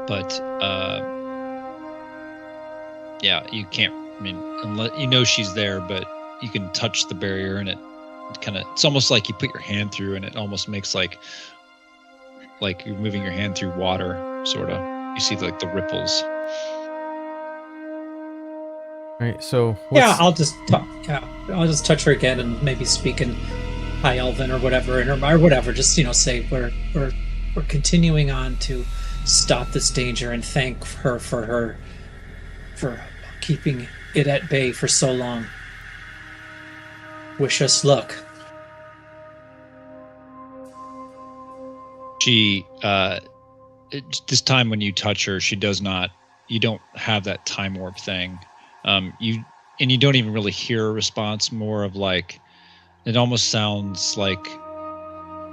S2: But you can't, unless she's there, but you can touch the barrier, and it's almost like you put your hand through, and it almost makes like you're moving your hand through water, sort of. You see like the ripples.
S4: All right, so
S3: I'll just touch her again and maybe speak in High Elven or whatever, or whatever. Just say we're continuing on to stop this danger, and thank her for keeping it at bay for so long. Wish us luck.
S2: this time when you touch her, she does not. You don't have that time warp thing. You don't even really hear a response. More of like, it almost sounds like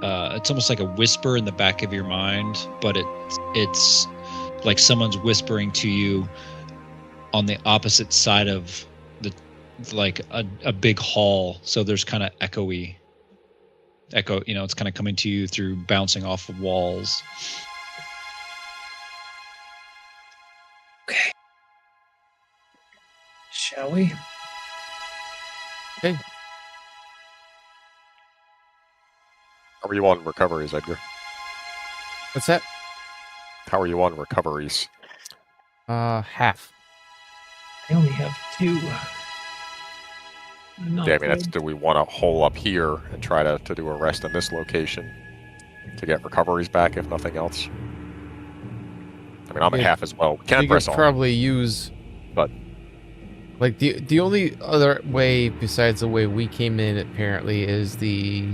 S2: it's almost like a whisper in the back of your mind, but it's like someone's whispering to you on the opposite side of like a big hall. So there's kind of echo, it's kind of coming to you through bouncing off of walls.
S3: Okay. Shall we?
S4: Okay.
S5: How are you on recoveries, Edgar?
S4: What's that?
S5: How are you on recoveries?
S4: Half.
S3: I only have 2. Not
S5: Yeah, I mean,
S3: good.
S5: do we want to hole up here and try to do a rest in this location to get recoveries back, if nothing else? I mean, I'm at half as well. We can
S4: We
S5: press
S4: could
S5: on.
S4: probably use,
S5: but
S4: like the only other way besides the way we came in apparently is the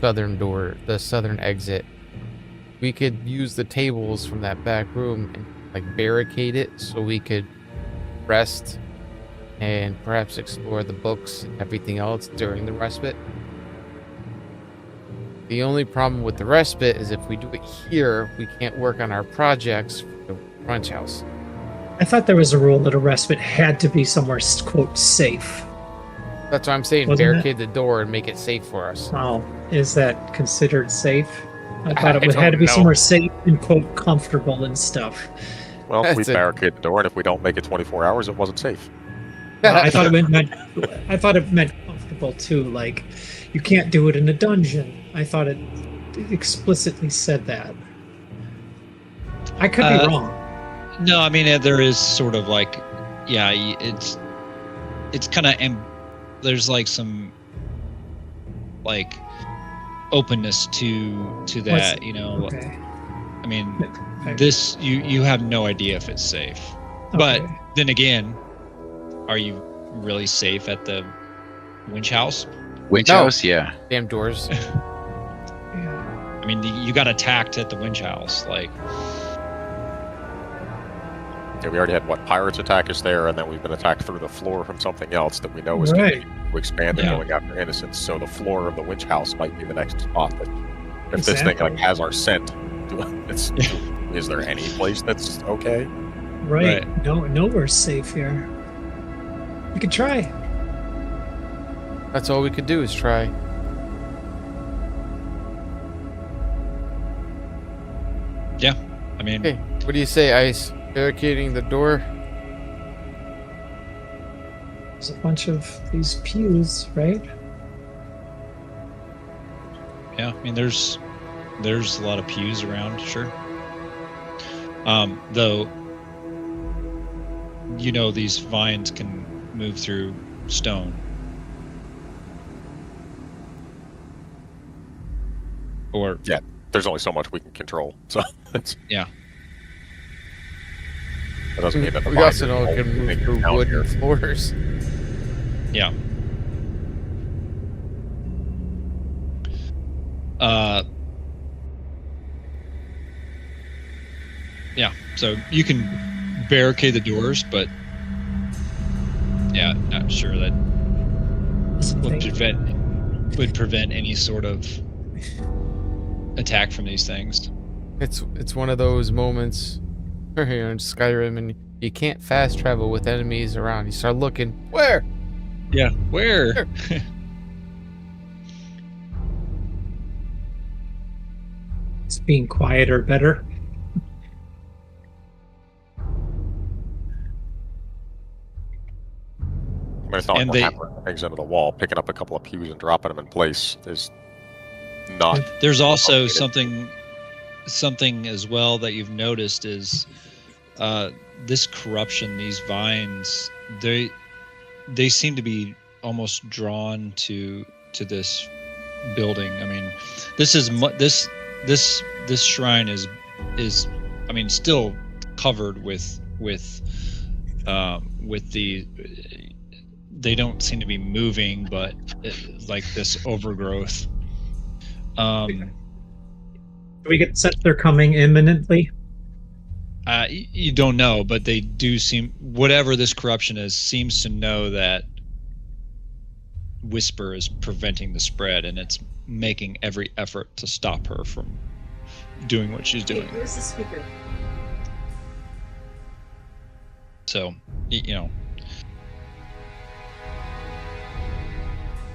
S4: southern door, the southern exit. We could use the tables from that back room and like barricade it so we could rest and perhaps explore the books and everything else during the respite. The only problem with the respite is if we do it here, we can't work on our projects for the brunch house.
S3: I thought there was a rule that a respite had to be somewhere, quote, safe.
S4: That's what I'm saying.
S3: Wasn't it?
S4: Barricade the door and make it safe for us.
S3: Oh, is that considered safe? I thought
S4: I
S3: it had to be
S4: don't know.
S3: somewhere safe and, quote, comfortable and stuff.
S5: well, if we
S4: That's a-
S5: barricade the door, and if we don't make it 24 hours, it wasn't safe.
S3: I thought it meant comfortable too. Like, you can't do it in a dungeon. I thought it explicitly said that. I could be wrong.
S2: No, I mean there is sort of like, yeah, it's kind of, there's like some like openness to that,
S3: Okay.
S2: I mean,
S3: Okay.
S2: this you have no idea if it's safe, but
S3: Okay.
S2: then again, are you really safe at the winch house?
S1: Winch
S4: No.
S1: house, yeah.
S4: Damn doors.
S3: Yeah.
S2: I mean, you got attacked at the winch house, like.
S5: Yeah, we already had pirates attack us there, and then we've been attacked through the floor from something else that we know is
S3: Right.
S5: continuing to expand and
S2: Yeah.
S5: going after innocents. So the floor of the winch house might be the next spot. That if this thing
S3: Exactly.
S5: has our scent, is there any place that's okay?
S3: Right. No, nowhere's safe here. We could try.
S4: That's all we could do is try.
S2: Yeah, I mean,
S4: Okay, what do you say, Ice? Barricading the door?
S3: There's a bunch of these pews, right?
S2: yeah, I mean, there's a lot of pews around, sure. Though, these vines can move through stone. Or
S5: Yeah, there's only so much we can control. So it's,
S2: yeah,
S5: that doesn't mean that the
S4: We
S5: vines
S4: also
S5: are
S4: know it
S5: the
S4: can
S5: only
S4: move
S5: thing
S4: through
S5: down
S4: wood
S5: here.
S4: and floors.
S2: yeah. Yeah, so you can barricade the doors, but yeah, not sure that would prevent any sort of attack from these things.
S4: It's one of those moments where you're in Skyrim and you can't fast travel with enemies around. You start looking, where?
S2: Yeah, where?
S3: Is being quieter better?
S5: I mean, it's not like
S2: And
S5: we're
S2: they-
S5: hammering things into the wall, picking up a couple of pews and dropping them in place is not.
S2: There's also
S5: complicated.
S2: something as well that you've noticed is this corruption, these vines, they seem to be almost drawn to this building. I mean, this shrine is I mean, still covered with the, they don't seem to be moving, but like this overgrowth.
S3: Do we get sense they're coming imminently?
S2: You don't know, but they do seem, whatever this corruption is, seems to know that Whisper is preventing the spread, and it's making every effort to stop her from doing what she's doing.
S7: Where's the speaker?
S2: So, you know,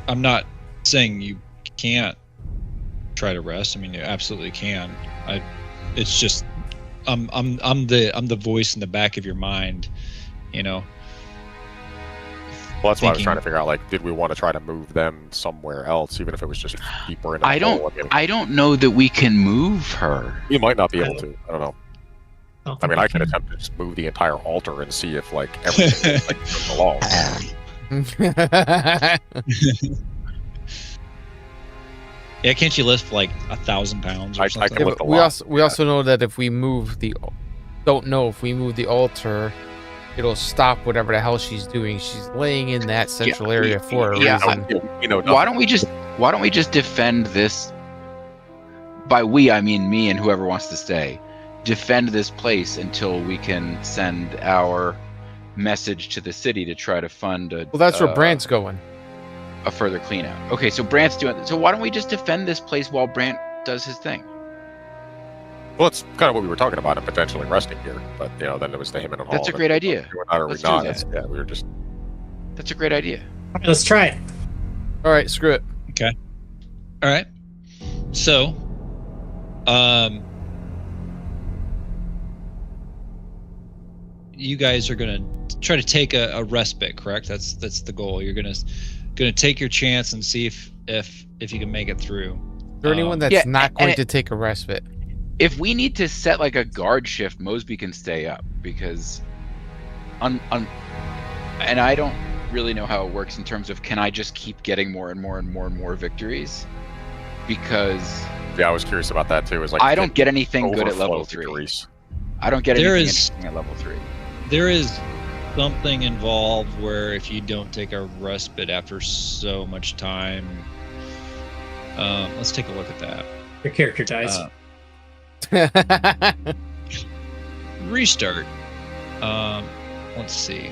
S2: I'm not saying you can't try to rest. I mean, you absolutely can. It's just I'm the voice in the back of your mind, you know.
S5: Well, that's why I was trying to figure out, like, did we want to try to move them somewhere else, even if it was just deeper into the hole?
S1: I don't know that we can move her.
S5: You might not be able to. I don't know.
S3: Oh,
S5: I mean, I can attempt to just move the entire altar and see if, like, everything like, goes along.
S2: Yeah, can't you lift like 1,000 pounds or
S5: I
S2: something?
S5: can lift a lot.
S4: We also know that if we move the altar, it'll stop whatever the hell she's doing. She's laying in that central area for a reason.
S5: You know,
S1: Why don't we just defend this? By we, I mean me and whoever wants to stay. Defend this place until we can send our message to the city to try to fund a.
S4: Well, that's where Brant's going.
S1: A further clean out. Okay, so Brant's doing. So why don't we just defend this place while Brant does his thing?
S5: Well, that's kind of what we were talking about, and potentially resting here. But you know, then it was the him and all.
S1: That's a great idea.
S5: Let's do that. Yeah, we were just.
S1: That's a great idea.
S3: All right, let's try it.
S4: All right, screw it.
S2: Okay. All right. So, you guys are gonna try to take a respite, correct? That's the goal. You're gonna take your chance and see if you can make it through.
S4: Is there anyone that's not going to take a respite?
S1: If we need to set like a guard shift, Mosby can stay up because, and I don't really know how it works in terms of can I just keep getting more and more and more and more victories? Because
S5: yeah, I was curious about that too. Is like
S1: I don't get anything good at level 3.
S5: Victories.
S1: I don't get anything interesting at level 3.
S2: There is something involved where if you don't take a respite after so much time, let's take a look at that.
S3: Your character dies.
S2: Restart. Let's see.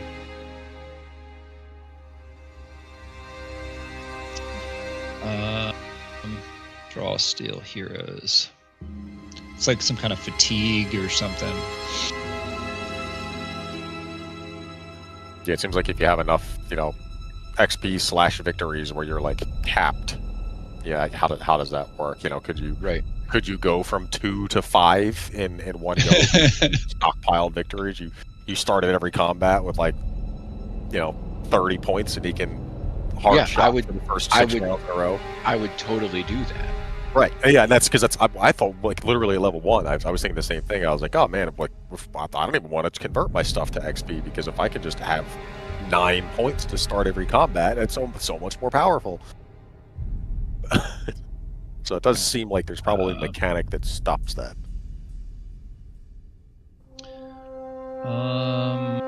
S2: Draw steel heroes. It's like some kind of fatigue or something.
S5: Yeah, it seems like if you have enough, you know, XP/victories where you're like capped. Yeah, how does that work? You know, could you go from 2 to 5 in one go? Stockpile victories. You start at every combat with like, you know, 30 points, and you can hard shot for the first 6 rounds in a row.
S1: I would totally do that.
S5: Right. Yeah, and that's because I thought like literally at level 1, I was thinking the same thing. I was like, oh man, like I don't even want to convert my stuff to XP because if I can just have 9 points to start every combat, it's so much more powerful. So it does seem like there's probably a mechanic that stops that.
S2: I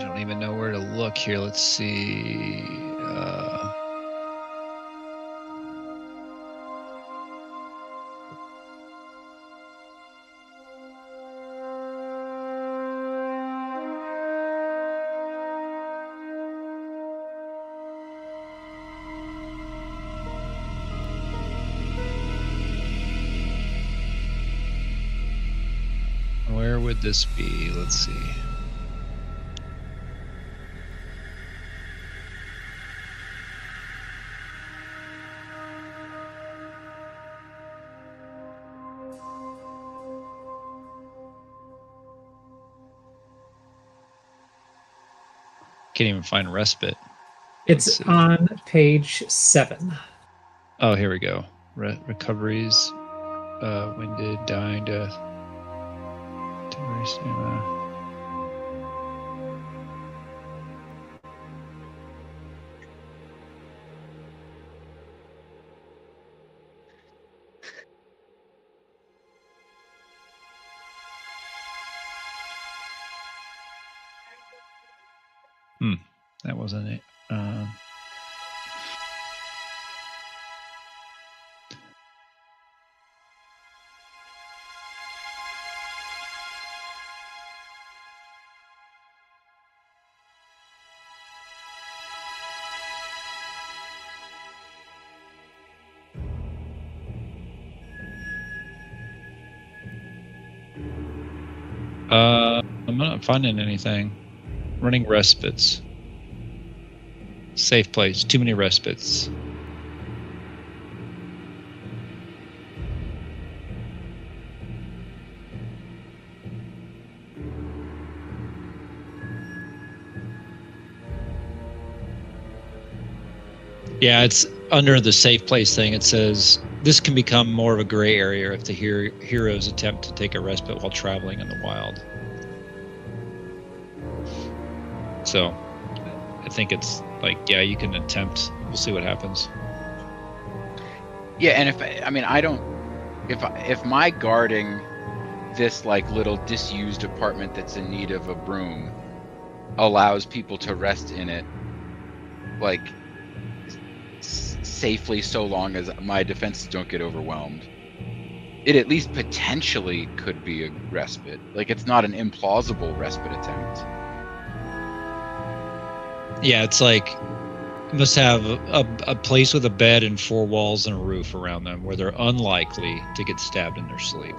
S2: don't even know where to look here. Let's see. Where would this be? Let's see. Can't even find respite.
S3: It's on page 7.
S2: Oh, here we go. Recoveries, winded, dying, death. Temporary stamina. That wasn't it. I'm not finding anything. Running respites. Safe place. Too many respites. Yeah, it's under the safe place thing. It says this can become more of a gray area if the heroes attempt to take a respite while traveling in the wild. So, I think it's like, yeah, you can attempt. We'll see what happens.
S1: Yeah, and if my guarding this like little disused apartment that's in need of a broom allows people to rest in it, like safely, so long as my defenses don't get overwhelmed, it at least potentially could be a respite. Like, it's not an implausible respite attempt.
S2: Yeah, it's like you must have a place with a bed and 4 walls and a roof around them where they're unlikely to get stabbed in their sleep.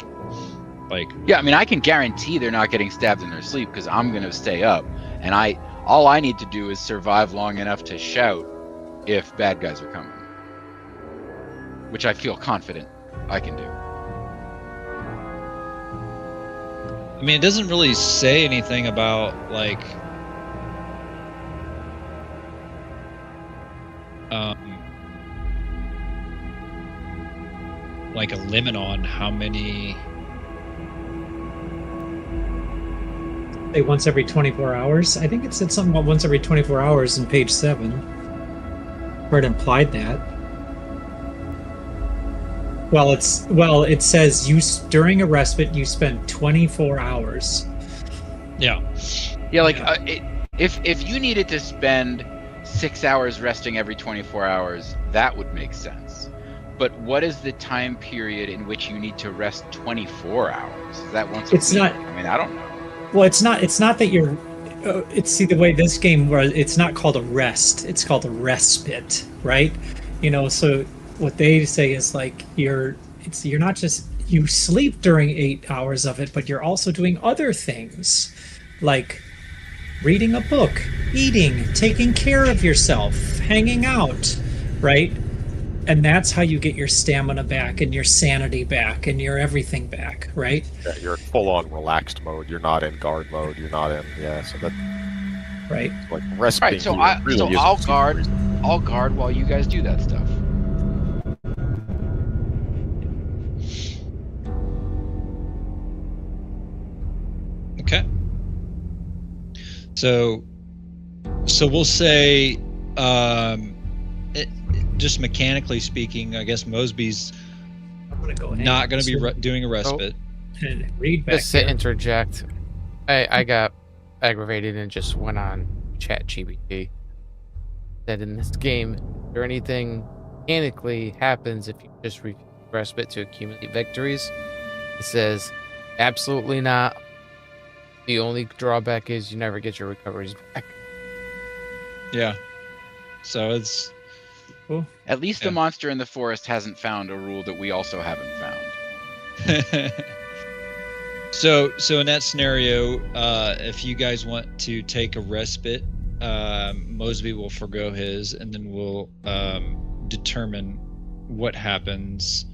S2: Like,
S1: yeah, I mean, I can guarantee they're not getting stabbed in their sleep because I'm going to stay up, and all I need to do is survive long enough to shout if bad guys are coming, which I feel confident I can do.
S2: I mean, it doesn't really say anything about like a limit on how many.
S3: Say once every 24 hours. I think it said something about once every 24 hours in page 7. Or it implied that. Well, it says during a respite you spend 24 hours.
S2: Yeah.
S1: Yeah, like if you needed to spend 6 hours resting every 24 hours, that would make sense. But what is the time period in which you need to rest 24 hours? Is that once a week?
S3: Not.
S1: I mean, I don't know.
S3: Well, it's not that you're. See the way this game was. It's not called a rest. It's called a respite, right? So what they say is like you're not just you sleep during 8 hours of it, but you're also doing other things, like reading a book, eating, taking care of yourself, hanging out, right? And that's how you get your stamina back and your sanity back and your everything back, right?
S5: Yeah, you're in full-on relaxed mode. You're not in guard mode. You're not in so that
S3: right.
S5: Like rest.
S1: Right, so I'll guard while you guys do that stuff.
S2: Okay. So we'll say, just mechanically speaking, I guess Mosby's not going to be doing a respite.
S3: And read back.
S4: Just to interject, I got aggravated and just went on ChatGPT. That in this game, or anything mechanically happens if you just refuse respite to accumulate victories. It says, absolutely not. The only drawback is you never get your recoveries back.
S2: Yeah. So it's
S3: cool.
S1: At least the monster in the forest hasn't found a rule that we also haven't found.
S2: So in that scenario, if you guys want to take a respite, Mosby will forgo his, and then we'll determine what happens,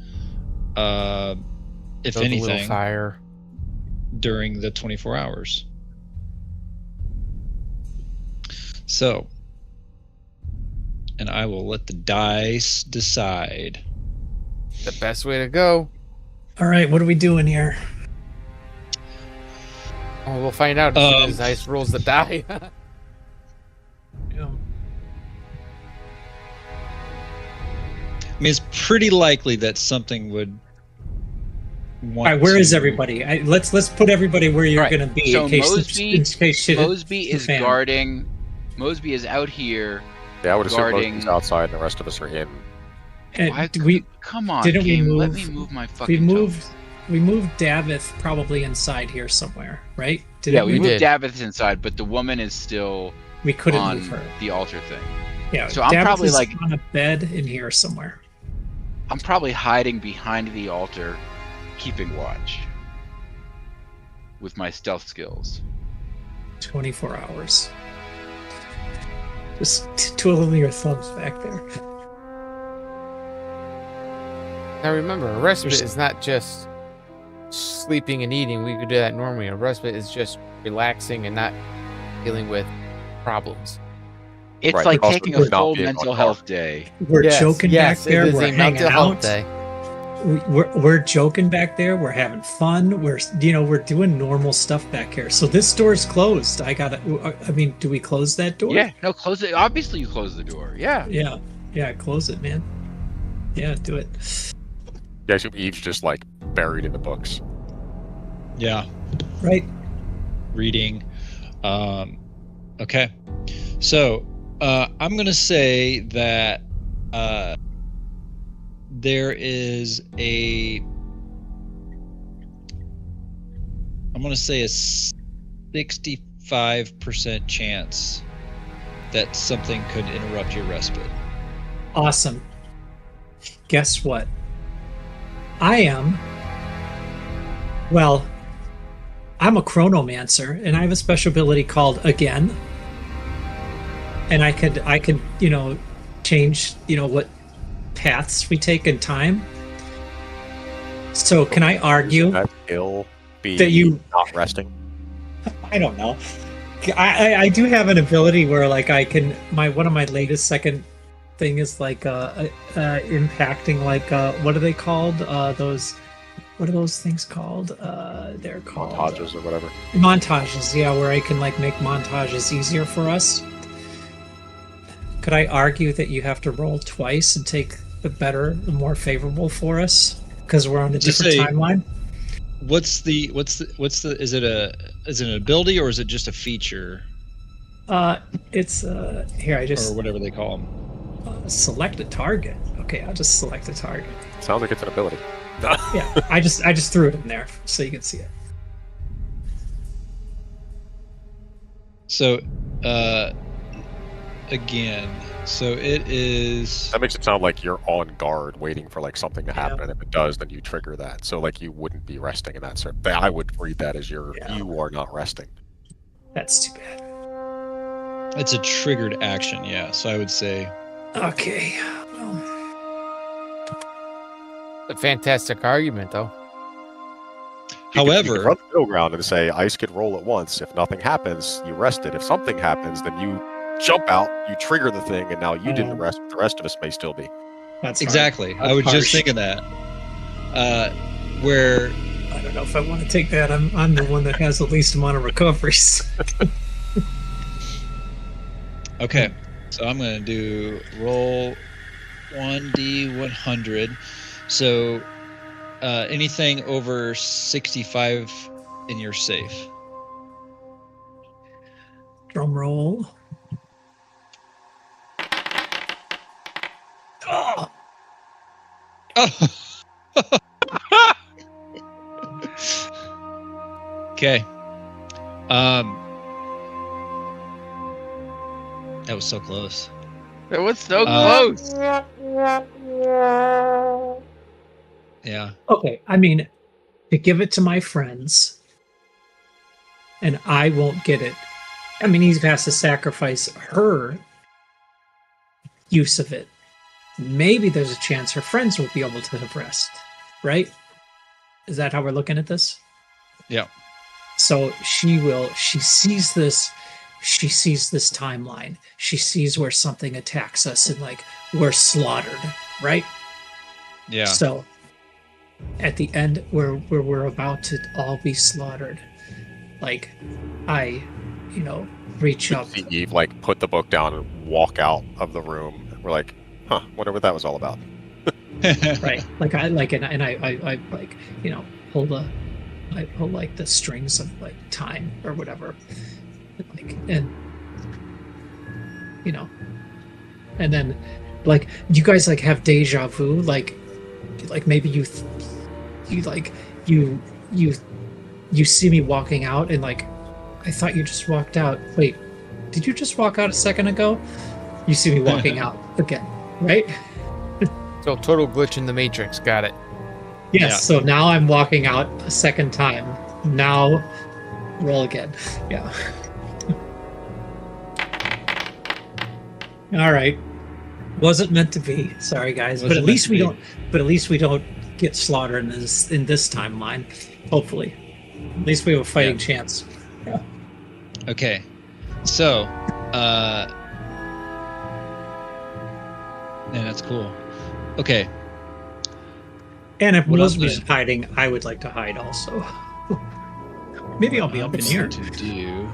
S2: if anything,
S4: fire
S2: during the 24 hours. So, and I will let the dice decide.
S4: The best way to go.
S3: All right, what are we doing here?
S4: Oh, we'll find out as soon as Ice rolls the die.
S3: Yeah.
S2: I mean, it's pretty likely that something would want.
S3: All right, where is everybody? Let's put everybody where you're going to be.
S1: So
S3: in case shit
S1: Mosby is guarding. Mosby is out here.
S5: Yeah, I would assume
S1: guarding.
S5: Mosby's outside and the rest of us are in.
S1: Come on,
S3: didn't we
S1: game.
S3: move,
S1: let me move my fucking toes.
S3: We moved Davith probably inside here somewhere, right?
S1: We moved Davith inside, but the woman is still
S3: we couldn't
S1: on
S3: move her.
S1: The altar thing.
S3: Yeah,
S1: so I'm
S3: Davith
S1: probably
S3: is
S1: like
S3: on a bed in here somewhere.
S1: I'm probably hiding behind the altar, keeping watch. with my stealth skills.
S3: 24 hours. Just twiddling your thumbs back there.
S4: Now remember, a respite is not just sleeping and eating. We could do that normally. A respite is just relaxing and not dealing with problems.
S1: It's
S5: Right,
S1: like
S5: also
S1: taking
S5: not
S1: a full
S5: being on
S1: mental
S5: guard.
S1: health day.
S3: We're joking back there.
S4: It is
S3: We're
S4: a
S3: hanging
S4: mental health
S3: out.
S4: day.
S3: We're joking back there. We're having fun. We're doing normal stuff back here. So this door's closed. I mean, do we close that door?
S1: Yeah, no, close it. Obviously, you close the door. Yeah.
S3: Yeah, close it, man. Yeah, do it.
S5: Yeah, so Eve's just like buried in the books.
S2: Yeah.
S3: Right.
S2: Reading. Okay. So I'm gonna say that there is I'm gonna say a 65% chance that something could interrupt your respite.
S3: Awesome. Guess what? I'm a chronomancer, and I have a special ability called Again. And I could, change, what paths we take in time. So can I argue
S5: That skill be
S3: that you
S5: not resting?
S3: I don't know. I do have an ability where like I can one of my latest second thing is like impacting like what are they called? What are those things called? They're called
S5: Montages or whatever.
S3: montages, yeah, where I can like make montages easier for us. Could I argue that you have to roll twice and take the better, the more favorable for us because we're on a different timeline?
S2: Is it an ability or is it just a feature?
S3: It's here I just
S2: or whatever they call them.
S3: Select a target. Okay, I'll just select a target.
S5: Sounds like it's an ability.
S3: Yeah, I just threw it in there so you can see it.
S2: So, again, so it is.
S5: That makes it sound like you're on guard, waiting for like something to happen, and if it does, then you trigger that. So like you wouldn't be resting in that sort. I would read that as you are not resting.
S3: That's too bad.
S2: It's a triggered action, yeah. So I would say.
S3: Okay. Well,
S4: A fantastic argument, though.
S5: You could
S2: However,
S5: run the middle ground and say ice could roll at once. If nothing happens, you rested. If something happens, then you jump out, you trigger the thing, and now you didn't rest. But the rest of us may still be.
S3: that's
S2: exactly.
S3: hard.
S2: I was
S3: That's
S2: just
S3: harsh.
S2: thinking that. Where
S3: I don't know if I want to take that. I'm the one that has the least amount of recoveries.
S2: okay, so I'm gonna do roll 1d100. So anything over 65 and you're safe.
S3: Drum roll. Oh,
S2: Oh. Okay. That was so close.
S1: That was so close.
S2: Yeah.
S3: okay. I mean, to give it to my friends, and I won't get it. I mean, he has to sacrifice her use of it. Maybe there's a chance her friends will be able to have rest, right? Is that how we're looking at this?
S2: Yeah.
S3: So she sees this timeline. She sees where something attacks us and like we're slaughtered, right?
S2: Yeah.
S3: So at the end where we're about to all be slaughtered, like I, reach up.
S5: See Eve like put the book down and walk out of the room. We're like, wonder what that was all about.
S3: Right. Like I like and I like, pull like the strings of like time or whatever. Like and then like you guys like have deja vu, like maybe you see me walking out and like I thought you just walked out. Wait, did you just walk out a second ago? You see me walking out again, right?
S4: So total glitch in the Matrix. Got it.
S3: Yes,
S2: Yeah.
S3: so now I'm walking out a second time. Now Roll again. Yeah. All right. Wasn't meant to be. Sorry, guys. But at least we don't. But at least we don't get slaughtered in this timeline. Hopefully, at least we have a fighting chance. Yeah.
S2: Okay. So, yeah, that's cool. Okay.
S3: And if
S2: What
S3: Mosby's
S2: else?
S3: hiding, I would like to hide also. Maybe I'll be up in here.
S2: To do.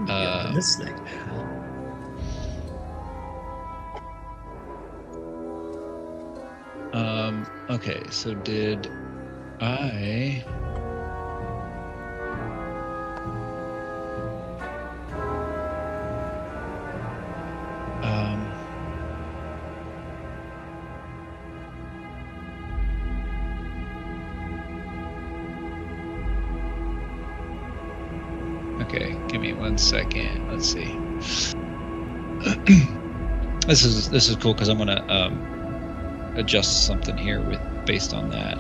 S3: Up in this thing.
S2: Okay, so did I... Okay, give me 1 second. Let's see. This is cool because I'm gonna adjust something here based on that.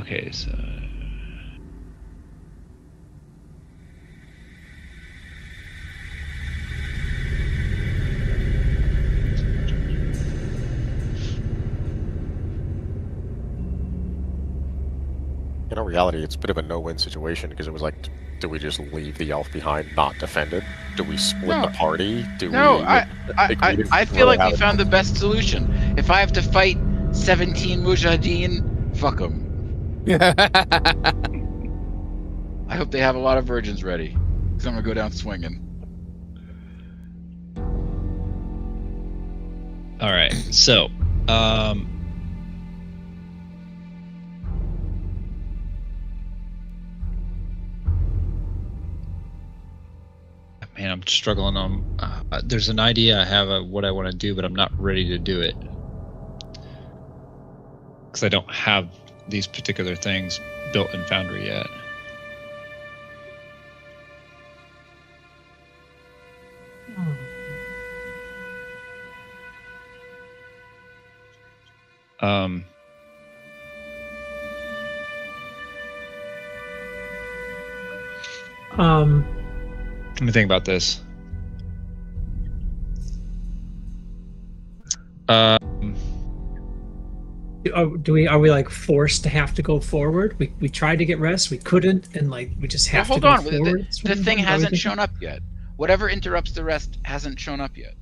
S2: Okay, so
S5: In all reality, it's a bit of a no-win situation because it was like, do we just leave the elf behind, not defended? Do we split the party?
S1: I feel like we found the best solution. If I have to fight 17 Mujahideen, fuck them. I hope they have a lot of virgins ready, because I'm gonna go down swinging.
S2: all right. So, man, I'm struggling on. There's an idea I have of what I want to do, but I'm not ready to do it because I don't have these particular things built in Foundry yet. Let me think about this.
S3: Are we like forced to have to go forward? We tried to get rest, we couldn't, and like we just have to go forward.
S1: The thing hasn't shown up yet. Whatever interrupts the rest hasn't shown up yet.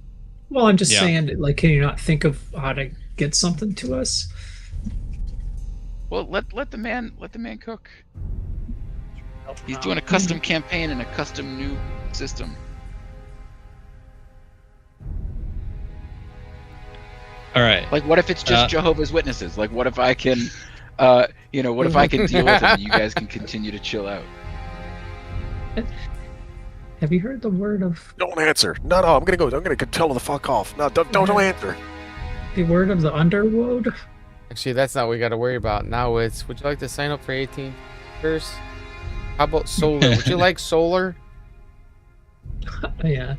S3: Well, I'm just saying, like, can you not think of how to get something to us?
S1: Well, let the man cook. He's doing a custom campaign and a custom new system.
S2: All right.
S1: Like, what if it's just Jehovah's Witnesses? Like, what if I can, what if I can deal with it and you guys can continue to chill out?
S3: Have you heard the word of...
S5: Don't answer. No, I'm gonna go. I'm gonna tell her the fuck off. No, don't answer.
S3: The word of the underworld?
S4: Actually, that's not what we got to worry about. Now it's, would you like to sign up for 18 years? How about solar? Would you like solar?
S3: Yeah.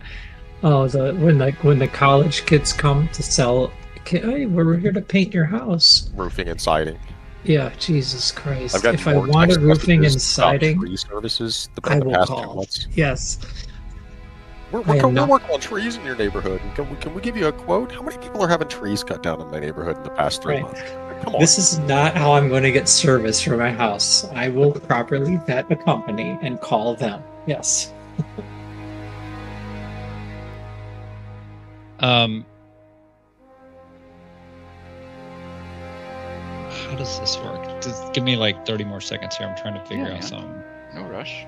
S3: Oh, when the college kids come to sell, hey, we're here to paint your house.
S5: Roofing and siding.
S3: Yeah, Jesus Christ.
S5: I've got
S3: if I wanted roofing and siding,
S5: tree services
S3: I will call. Yes.
S5: We're working on trees in your neighborhood. Can we give you a quote? How many people are having trees cut down in my neighborhood in the past 3 months? Come on.
S3: This is not how I'm going to get service for my house. I will properly vet a company and call them. Yes.
S2: How does this work? Just give me like 30 more seconds here. I'm trying to figure out something.
S1: No rush.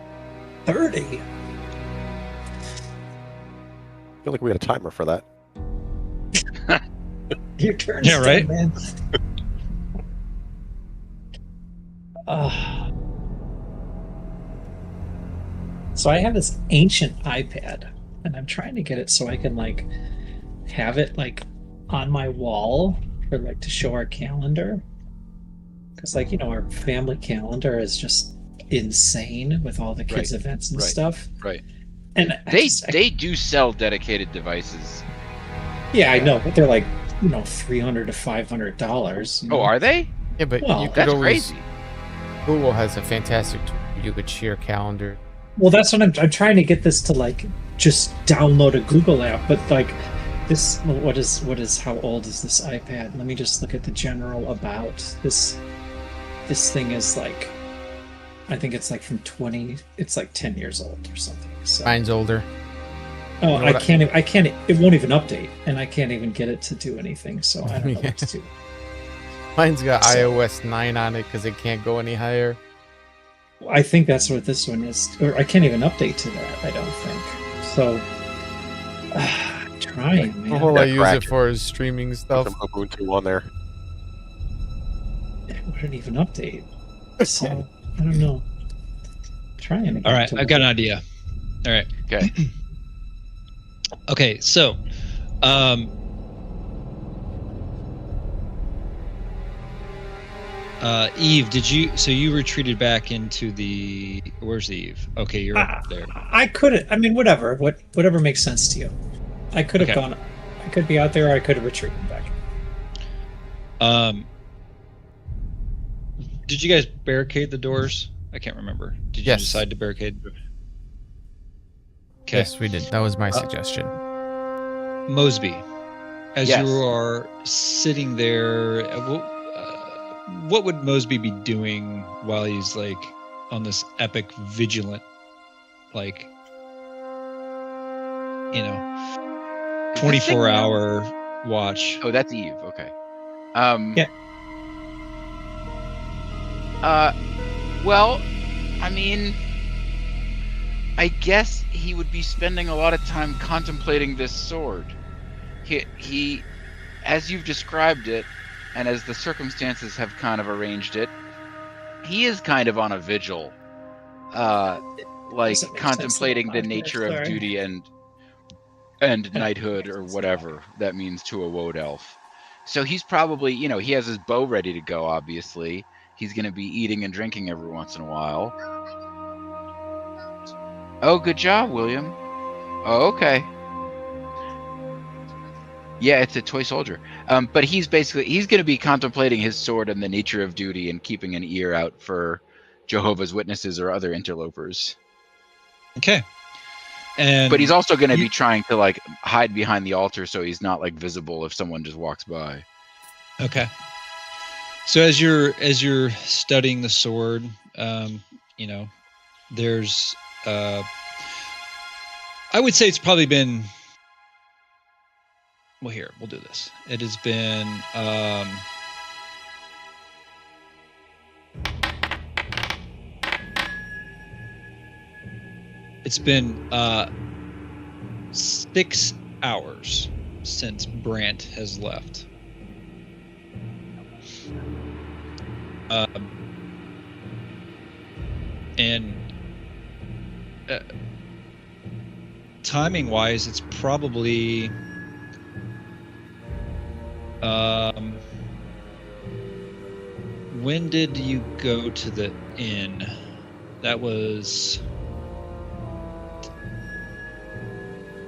S3: 30?
S5: I feel like we had a timer for that.
S3: Your turn.
S2: Yeah, right?
S3: Man. So I have this ancient iPad, and I'm trying to get it so I can like have it like on my wall for like to show our calendar. Because like, you know, our family calendar is just insane with all the kids' events and stuff.
S1: Right.
S3: And
S1: They do sell dedicated devices.
S3: Yeah, I know, but they're like, you know, $300 to $500. You know?
S1: Oh, are they?
S4: Yeah, but
S3: Well,
S4: you could
S1: That's
S4: always.
S1: crazy.
S4: Google has a fantastic tool. You could share calendar.
S3: Well, that's what I'm trying to get this to like just download a Google app, but like this, what is how old is this iPad? Let me just look at the general about this. This thing is like, I think it's like it's like 10 years old or something. So.
S4: Mine's older.
S3: Oh,
S4: You know
S3: I
S4: what
S3: can't. It won't even update, and I can't even get it to do anything. So I don't know what to do.
S4: Mine's got
S3: So-
S4: iOS 9 on it because it can't go any higher.
S3: I think that's what this one is, or I can't even update to that. I don't think so. I'm trying, man.
S4: All I
S5: Yeah,
S4: use
S5: crack
S4: it for is streaming stuff.
S5: Some Ubuntu on there.
S3: It wouldn't even update. So I don't know. Trying to get
S2: All right,
S3: to
S2: I've got an idea. All right.
S1: Okay.
S2: Okay, so Eve, you retreated back into the, where's Eve? Okay, you're up there.
S3: I could. I mean, whatever. Whatever makes sense to you. I could have
S2: Okay.
S3: gone. I could be out there, or I could have retreated back.
S2: Did you guys barricade the doors? I can't remember. Did you
S4: Yes.
S2: decide to barricade? Okay.
S4: Yes, we did. That was my suggestion.
S2: Mosby, as
S1: Yes.
S2: you are sitting there, what would Mosby be doing while he's like on this epic vigilant, like, you know, 24-hour watch?
S1: Oh, that's Eve. Okay.
S3: Yeah.
S1: Well, I mean, I guess he would be spending a lot of time contemplating this sword. He, as you've described it, and as the circumstances have kind of arranged it, he is kind of on a vigil, like
S3: Doesn't make
S1: contemplating
S3: sense
S1: the
S3: in the
S1: nature of
S3: context,
S1: duty and knighthood, or whatever that means to a woad elf. So he's probably, you know, he has his bow ready to go, obviously. He's going to be eating and drinking every once in a while. Oh, good job, William. Oh, okay. Yeah, it's a toy soldier. But he's going to be contemplating his sword and the nature of duty and keeping an ear out for Jehovah's Witnesses or other interlopers.
S2: Okay. And
S1: But he's also going to be trying to like hide behind the altar so he's not like visible if someone just walks by.
S2: okay. So as you're studying the sword, you know, there's I would say it's probably been, well, here, we'll do this. It has been it's been 6 hours since Brant has left. And timing wise, it's probably when did you go to the inn? That was,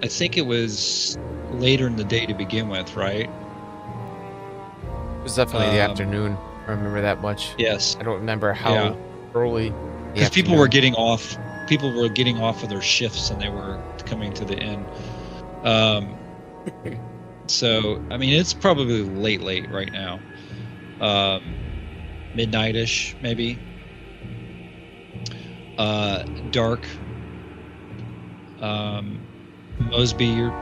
S2: I think it was later in the day to begin with, right?
S4: It was definitely the
S2: Um,
S4: afternoon. I remember that much.
S2: Yes.
S4: I don't remember how
S2: Yeah.
S4: early. the
S2: Because people were
S4: afternoon.
S2: getting off. People were getting off of their shifts and they were coming to the inn. So I mean, it's probably late right now. Midnight-ish, maybe. Dark. Mosby, you're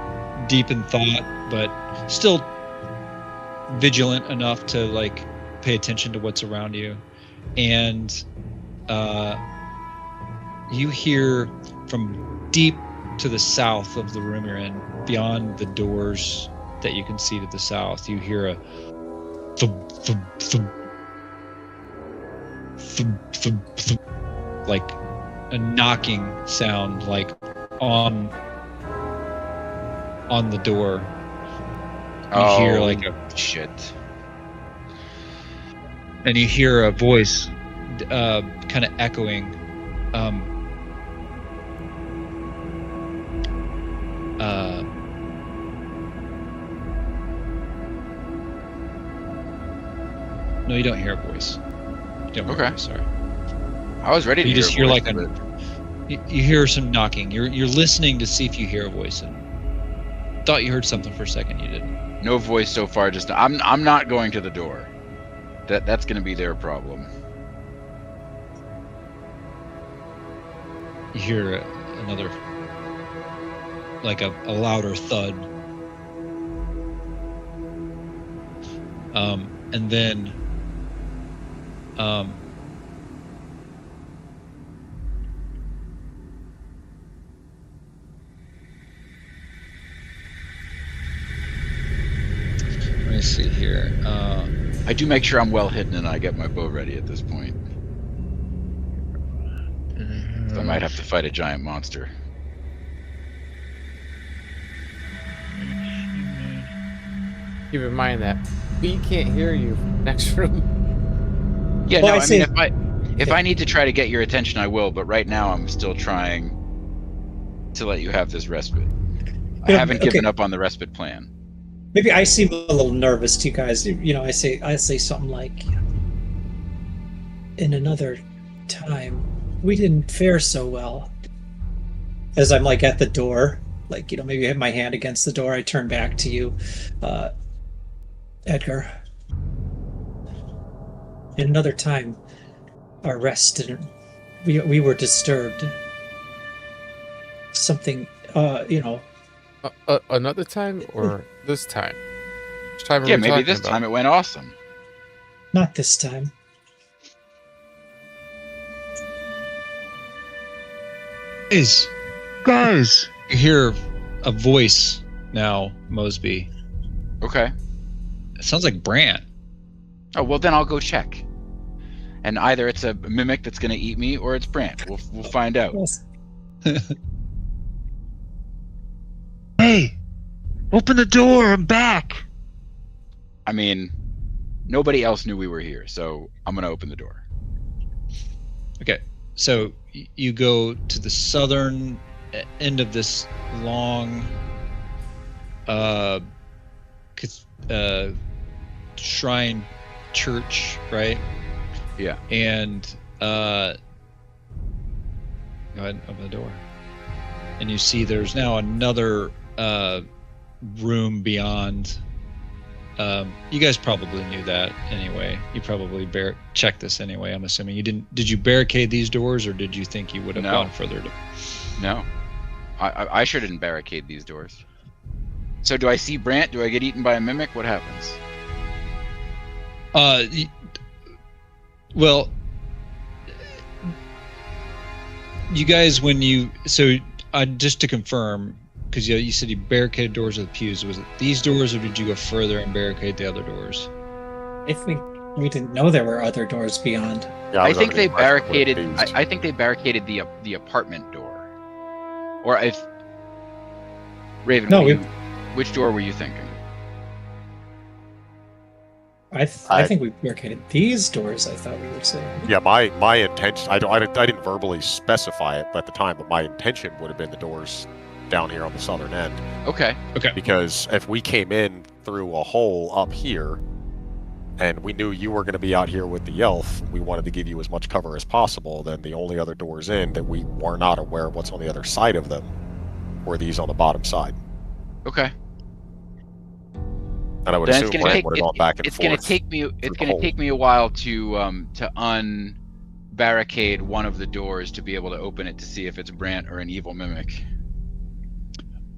S2: deep in thought, but still vigilant enough to like pay attention to what's around you. And you hear from deep to the south of the room you're in, beyond the doors that you can see to the south, you hear a thump, thump, thump, thump, thump, thump, like a knocking sound, like on the door. You hear like a
S1: shit.
S2: And you hear a voice kind of echoing. No, you don't hear a voice. You don't hear a voice, sorry.
S1: I was ready to
S2: you
S1: hear
S2: just
S1: a
S2: hear
S1: voice,
S2: like you hear some knocking. You're listening to see if you hear a voice, and thought you heard something for a second. You didn't.
S1: No voice so far. Just I'm not going to the door. That's going to be their problem.
S2: You hear another, like a louder thud, and then let me see here.
S1: I do make sure I'm well hidden and I get my bow ready at this point. So I might have to fight a giant monster.
S4: Keep in mind that we can't hear you from the next room.
S1: Yeah,
S3: Well,
S1: no,
S3: I
S1: I mean, if I need to try to get your attention, I will. But right now, I'm still trying to let you have this respite. I haven't given up on the respite plan.
S3: Maybe I seem a little nervous to you guys. You know, I say something like, in another time, we didn't fare so well. As I'm like at the door, like, you know, maybe I have my hand against the door, I turn back to you, Edgar. In another time, our rest didn't. We were disturbed. Something, you know.
S4: Another time or this time? Which time are
S1: Yeah,
S4: we
S1: maybe
S4: talking
S1: this
S4: about?
S1: time it went awesome.
S3: Not this time.
S2: Guys, you hear a voice now, Mosby.
S1: Okay.
S2: It sounds like Brant.
S1: Oh, well, then I'll go check. And either it's a mimic that's going to eat me, or it's Brant. We'll find out.
S3: Yes.
S2: Hey, open the door. I'm back.
S1: I mean, nobody else knew we were here, so I'm going to open the door.
S2: Okay, so you go to the southern end of this long shrine church, right?
S1: Yeah.
S2: And go ahead, open the door. And you see there's now another room beyond. You guys probably knew that anyway. You probably checked this anyway, I'm assuming. You didn't. Did you barricade these doors, or did you think you would have gone further?
S1: No. I sure didn't barricade these doors. So do I see Brant? Do I get eaten by a mimic? What happens?
S2: Well, you guys, just to confirm, because you said you barricaded doors with pews. Was it these doors, or did you go further and barricade the other doors?
S3: I think we didn't know there were other doors beyond.
S5: Yeah,
S1: I think they barricaded.
S5: barricaded.
S1: I think they barricaded the apartment door. Or if Raven,
S3: No,
S1: which door were you thinking?
S3: I think we barricaded these doors. I thought we were saying.
S5: Yeah, my intention. I didn't verbally specify it at the time, but my intention would have been the doors down here on the southern end.
S1: Okay.
S5: Because if we came in through a hole up here, and we knew you were going to be out here with the elf, we wanted to give you as much cover as possible. Then the only other doors in that we were not aware of what's on the other side of them were these on the bottom side.
S1: Okay.
S5: And I would
S1: Then
S5: assume Brant would have gone back and
S1: it's
S5: forth.
S1: going to take me a while to unbarricade one of the doors to be able to open it to see if it's Brant or an evil mimic.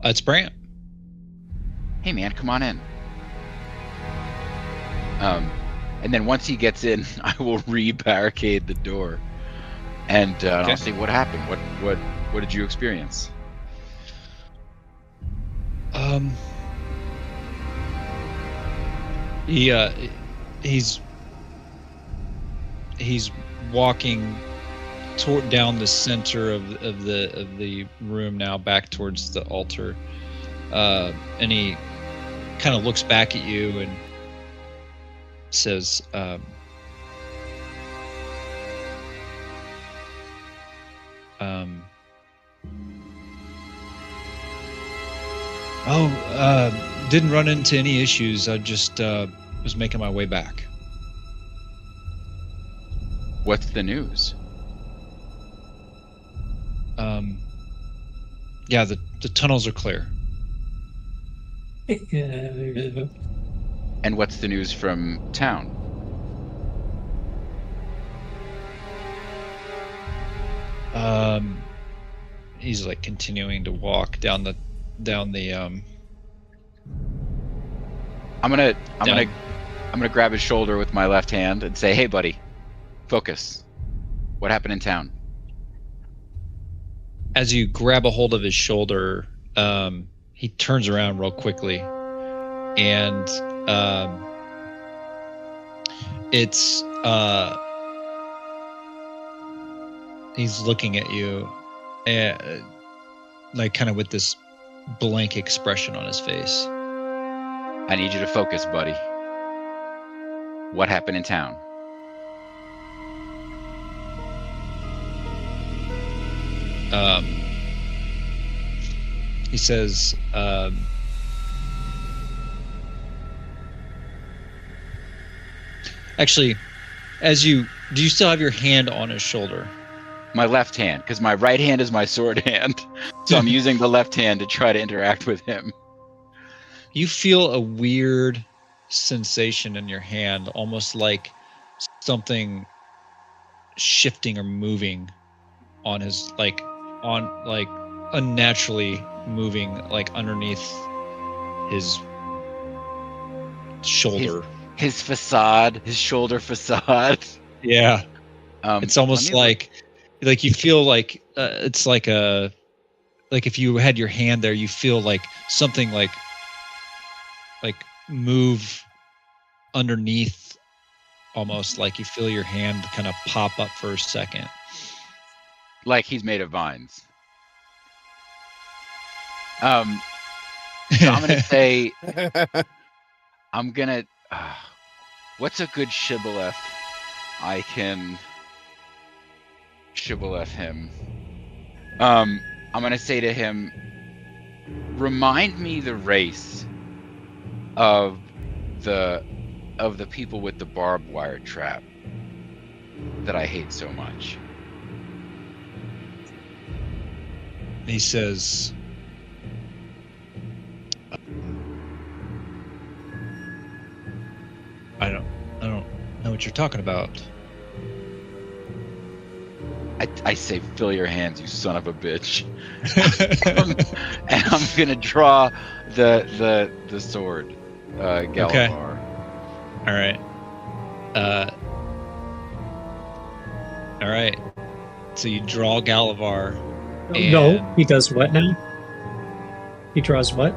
S2: It's Brant.
S1: Hey man, come on in. And then once he gets in, I will re-barricade the door, and I'll see what happened. What did you experience?
S2: He's walking down the center of the room now, back towards the altar, and he kind of looks back at you and says, didn't run into any issues. I just was making my way back.
S1: What's the news?
S2: Yeah, the tunnels are clear.
S1: And what's the news from town?
S2: He's like continuing to walk down the
S1: I'm gonna grab his shoulder with my left hand and say, "Hey, buddy, focus. What happened in town?"
S2: As you grab a hold of his shoulder, he turns around real quickly, and it's he's looking at you, like kind of with this blank expression on his face.
S1: I need you to focus, buddy. What happened in town?
S2: He says, actually, do you still have your hand on his shoulder?
S1: My left hand, because my right hand is my sword hand. So I'm using the left hand to try to interact with him.
S2: You feel a weird sensation in your hand, almost like something shifting or moving on his, unnaturally moving, like underneath his shoulder.
S1: His facade, his shoulder facade.
S2: Yeah. It's almost like you feel like it's like if you had your hand there, you feel like something like move underneath, almost like you feel your hand kind of pop up for a second.
S1: Like he's made of vines. So I'm gonna say, what's a good shibboleth I can shibboleth him? I'm gonna say to him, remind me the race of the people with the barbed wire trap that I hate so much.
S2: He says, I don't know what you're talking about.
S1: I say, fill your hands, you son of a bitch. And I'm gonna draw the sword, Galavar.
S2: Okay. All right. So you draw Galavar.
S3: No, he does what now? He draws what?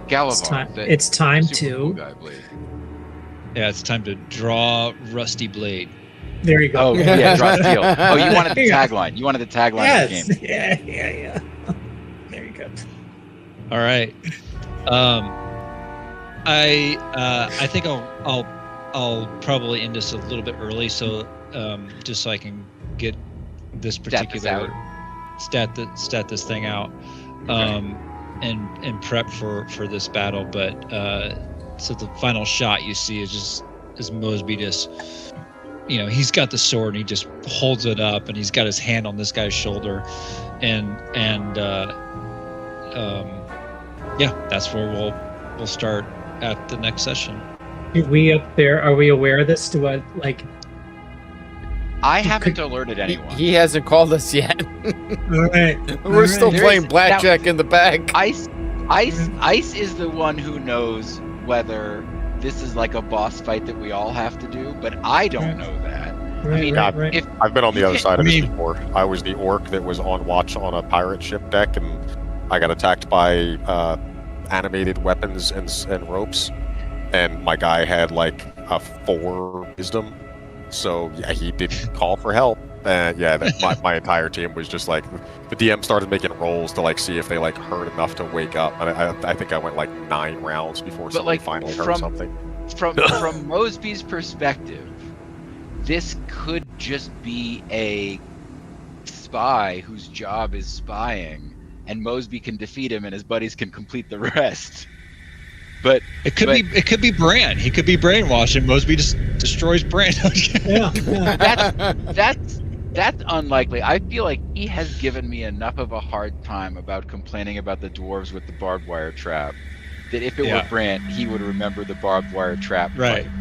S1: Galavar.
S3: It's time
S1: Super
S3: to.
S1: cool guy blade.
S2: Yeah, it's time to draw Rusty Blade.
S3: There you go.
S1: Oh yeah, draw steel. Oh, you wanted the tagline. You wanted the tagline of the game.
S3: Yeah. There you go.
S2: All right. I think I'll probably end this a little bit early, so just so I can get this particular stat this thing out, and prep for this battle. But so the final shot you see is Mosby just, he's got the sword and he just holds it up and he's got his hand on this guy's shoulder, and that's where we'll start at the next session.
S3: We up there, are we aware of this?
S1: I haven't alerted anyone.
S4: He hasn't called us yet.
S3: All right.
S4: We're still playing blackjack in the bag.
S1: Ice is the one who knows whether this is like a boss fight that we all have to do, but I don't know that.
S3: Right.
S1: If
S5: I've been on the other side of this before. I was the orc that was on watch on a pirate ship deck, and I got attacked by animated weapons and ropes, and my guy had like a 4 wisdom, so yeah, he didn't call for help. Yeah, my entire team was just like, the DM started making rolls to like see if they like heard enough to wake up. And I think I went like 9 rounds before somebody finally heard something.
S1: From Mosby's perspective, this could just be a spy whose job is spying, and Mosby can defeat him, and his buddies can complete the rest. But
S2: it could be Bran. He could be brainwashed, and Mosby just destroys Bran.
S1: That's unlikely. I feel like he has given me enough of a hard time about complaining about the dwarves with the barbed wire trap that if it were Bran, he would remember the barbed wire trap.
S2: Right.
S1: Fight.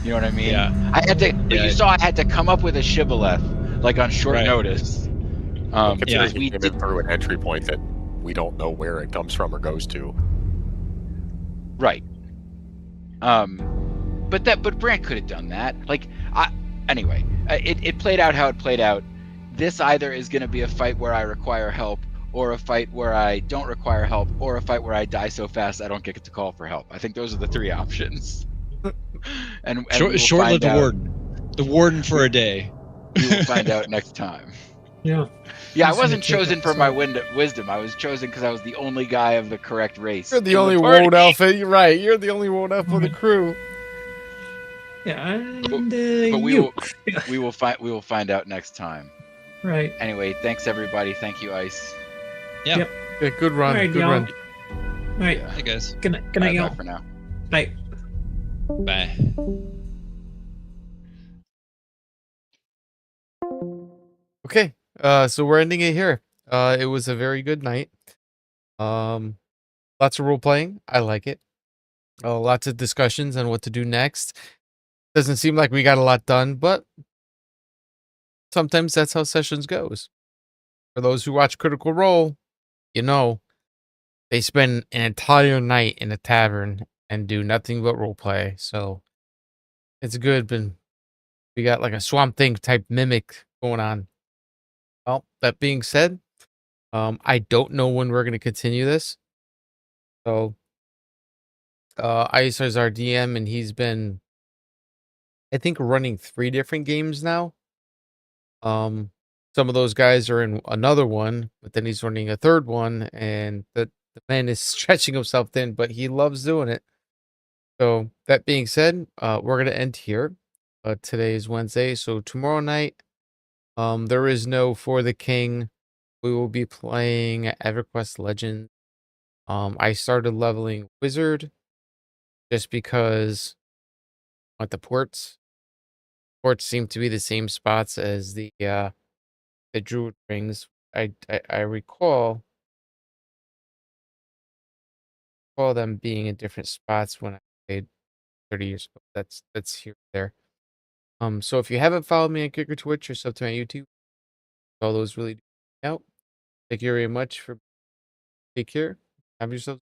S1: You know what I mean?
S2: Yeah.
S1: I had to. You saw I had to come up with a shibboleth like on short notice.
S5: Because we came in through an entry point that we don't know where it comes from or goes to.
S1: Right. But Bran could have done that. Anyway, it played out how it played out. This either is going to be a fight where I require help, or a fight where I don't require help, or a fight where I die so fast I don't get to call for help. I think those are the 3 options. and
S2: short-lived the warden for a day.
S1: We will find out next time.
S3: Yeah.
S1: Yeah, I wasn't chosen for my wisdom. I was chosen because I was the only guy of the correct race.
S4: You're the only woad elf. You're right. You're the only woad elf of the crew.
S3: Yeah, and
S1: but we will find out next time.
S3: Right.
S1: Anyway, thanks everybody. Thank you, Ice.
S2: Yeah.
S3: Yep.
S4: Yeah, good run.
S3: All right,
S4: good
S3: y'all.
S4: run.
S3: All right.
S2: Hey guys.
S3: Good night, y'all.
S1: Bye for now.
S3: Night.
S2: Bye.
S4: Okay. So we're ending it here. It was a very good night. Lots of role playing. I like it. Lots of discussions on what to do next. Doesn't seem like we got a lot done, but sometimes that's how sessions goes. For those who watch Critical Role, you know, they spend an entire night in a tavern and do nothing but role play. So it's good, but we got like a Swamp Thing type mimic going on. Well, that being said, I don't know when we're going to continue this. So, Ice is our DM, and he's been, I think, running 3 different games now. Some of those guys are in another one, but then he's running a 3rd one, and the man is stretching himself thin, but he loves doing it. So, that being said, we're going to end here. Today is Wednesday, so tomorrow night, there is no For the King. We will be playing EverQuest Legends. I started leveling Wizard just because I want the ports. Ports seem to be the same spots as the Druid rings. I recall them being in different spots when I played 30 years ago. That's here there. So if you haven't followed me on Kick or Twitch or sub to my YouTube, all those really do out. Thank you very much for take care. Have yourself.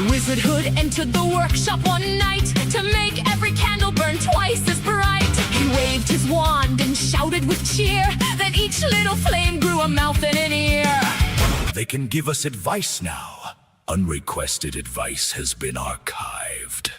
S7: Wizardhood entered the workshop one night to make every candle burn twice as bright. He waved his wand and shouted with cheer that each little flame grew a mouth and an ear.
S8: They can give us advice now. Unrequested advice has been archived.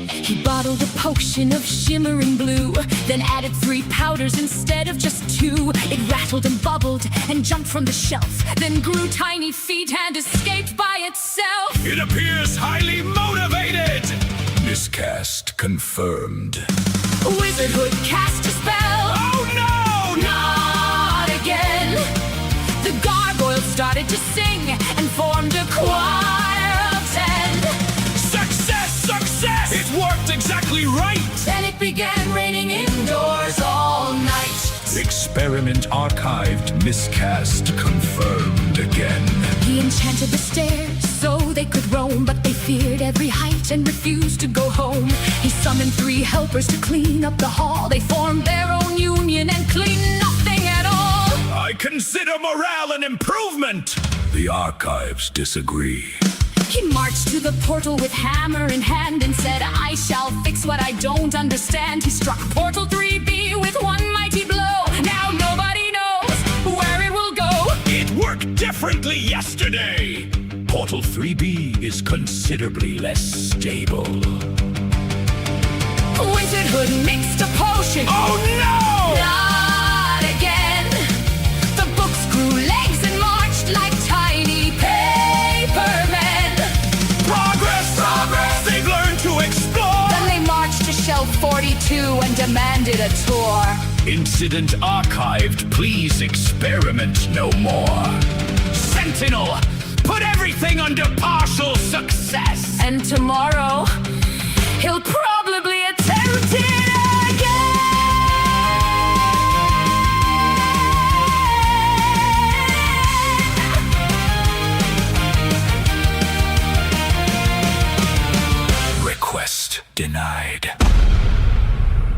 S7: He bottled a potion of shimmering blue, then added 3 powders instead of just 2. It rattled and bubbled and jumped from the shelf, then grew tiny feet and escaped by itself.
S8: It appears highly motivated. Miscast confirmed.
S7: Wizardhood cast a spell.
S8: Oh no!
S7: Not again. The gargoyle started to sing and formed a choir of 10.
S8: Success! Success! It worked exactly right!
S7: Then it began raining indoors all night.
S8: Experiment archived, miscast confirmed again.
S7: He He enchanted the stairs so they could roam, but they feared every height and refused to go home. He summoned 3 helpers to clean up the hall. They formed their own union and cleaned nothing at all.
S8: I consider morale an improvement. The archives disagree.
S7: He marched to the portal with hammer in hand and said, I shall fix what I don't understand. He struck Portal 3B with one mighty blow. Now nobody knows where it will go.
S8: It worked differently yesterday. Portal 3B is considerably less stable.
S7: Wizard Hood mixed a potion.
S8: Oh no!
S7: Not again. The books grew legs and marched like tiny paper men.
S8: Progress! They've learned to explore!
S7: Then they marched to shelf 42 and demanded a tour.
S8: Incident archived. Please experiment no more. Sentinel, put everything under partial success.
S7: And tomorrow, he'll probably attempt it again.
S8: Request denied.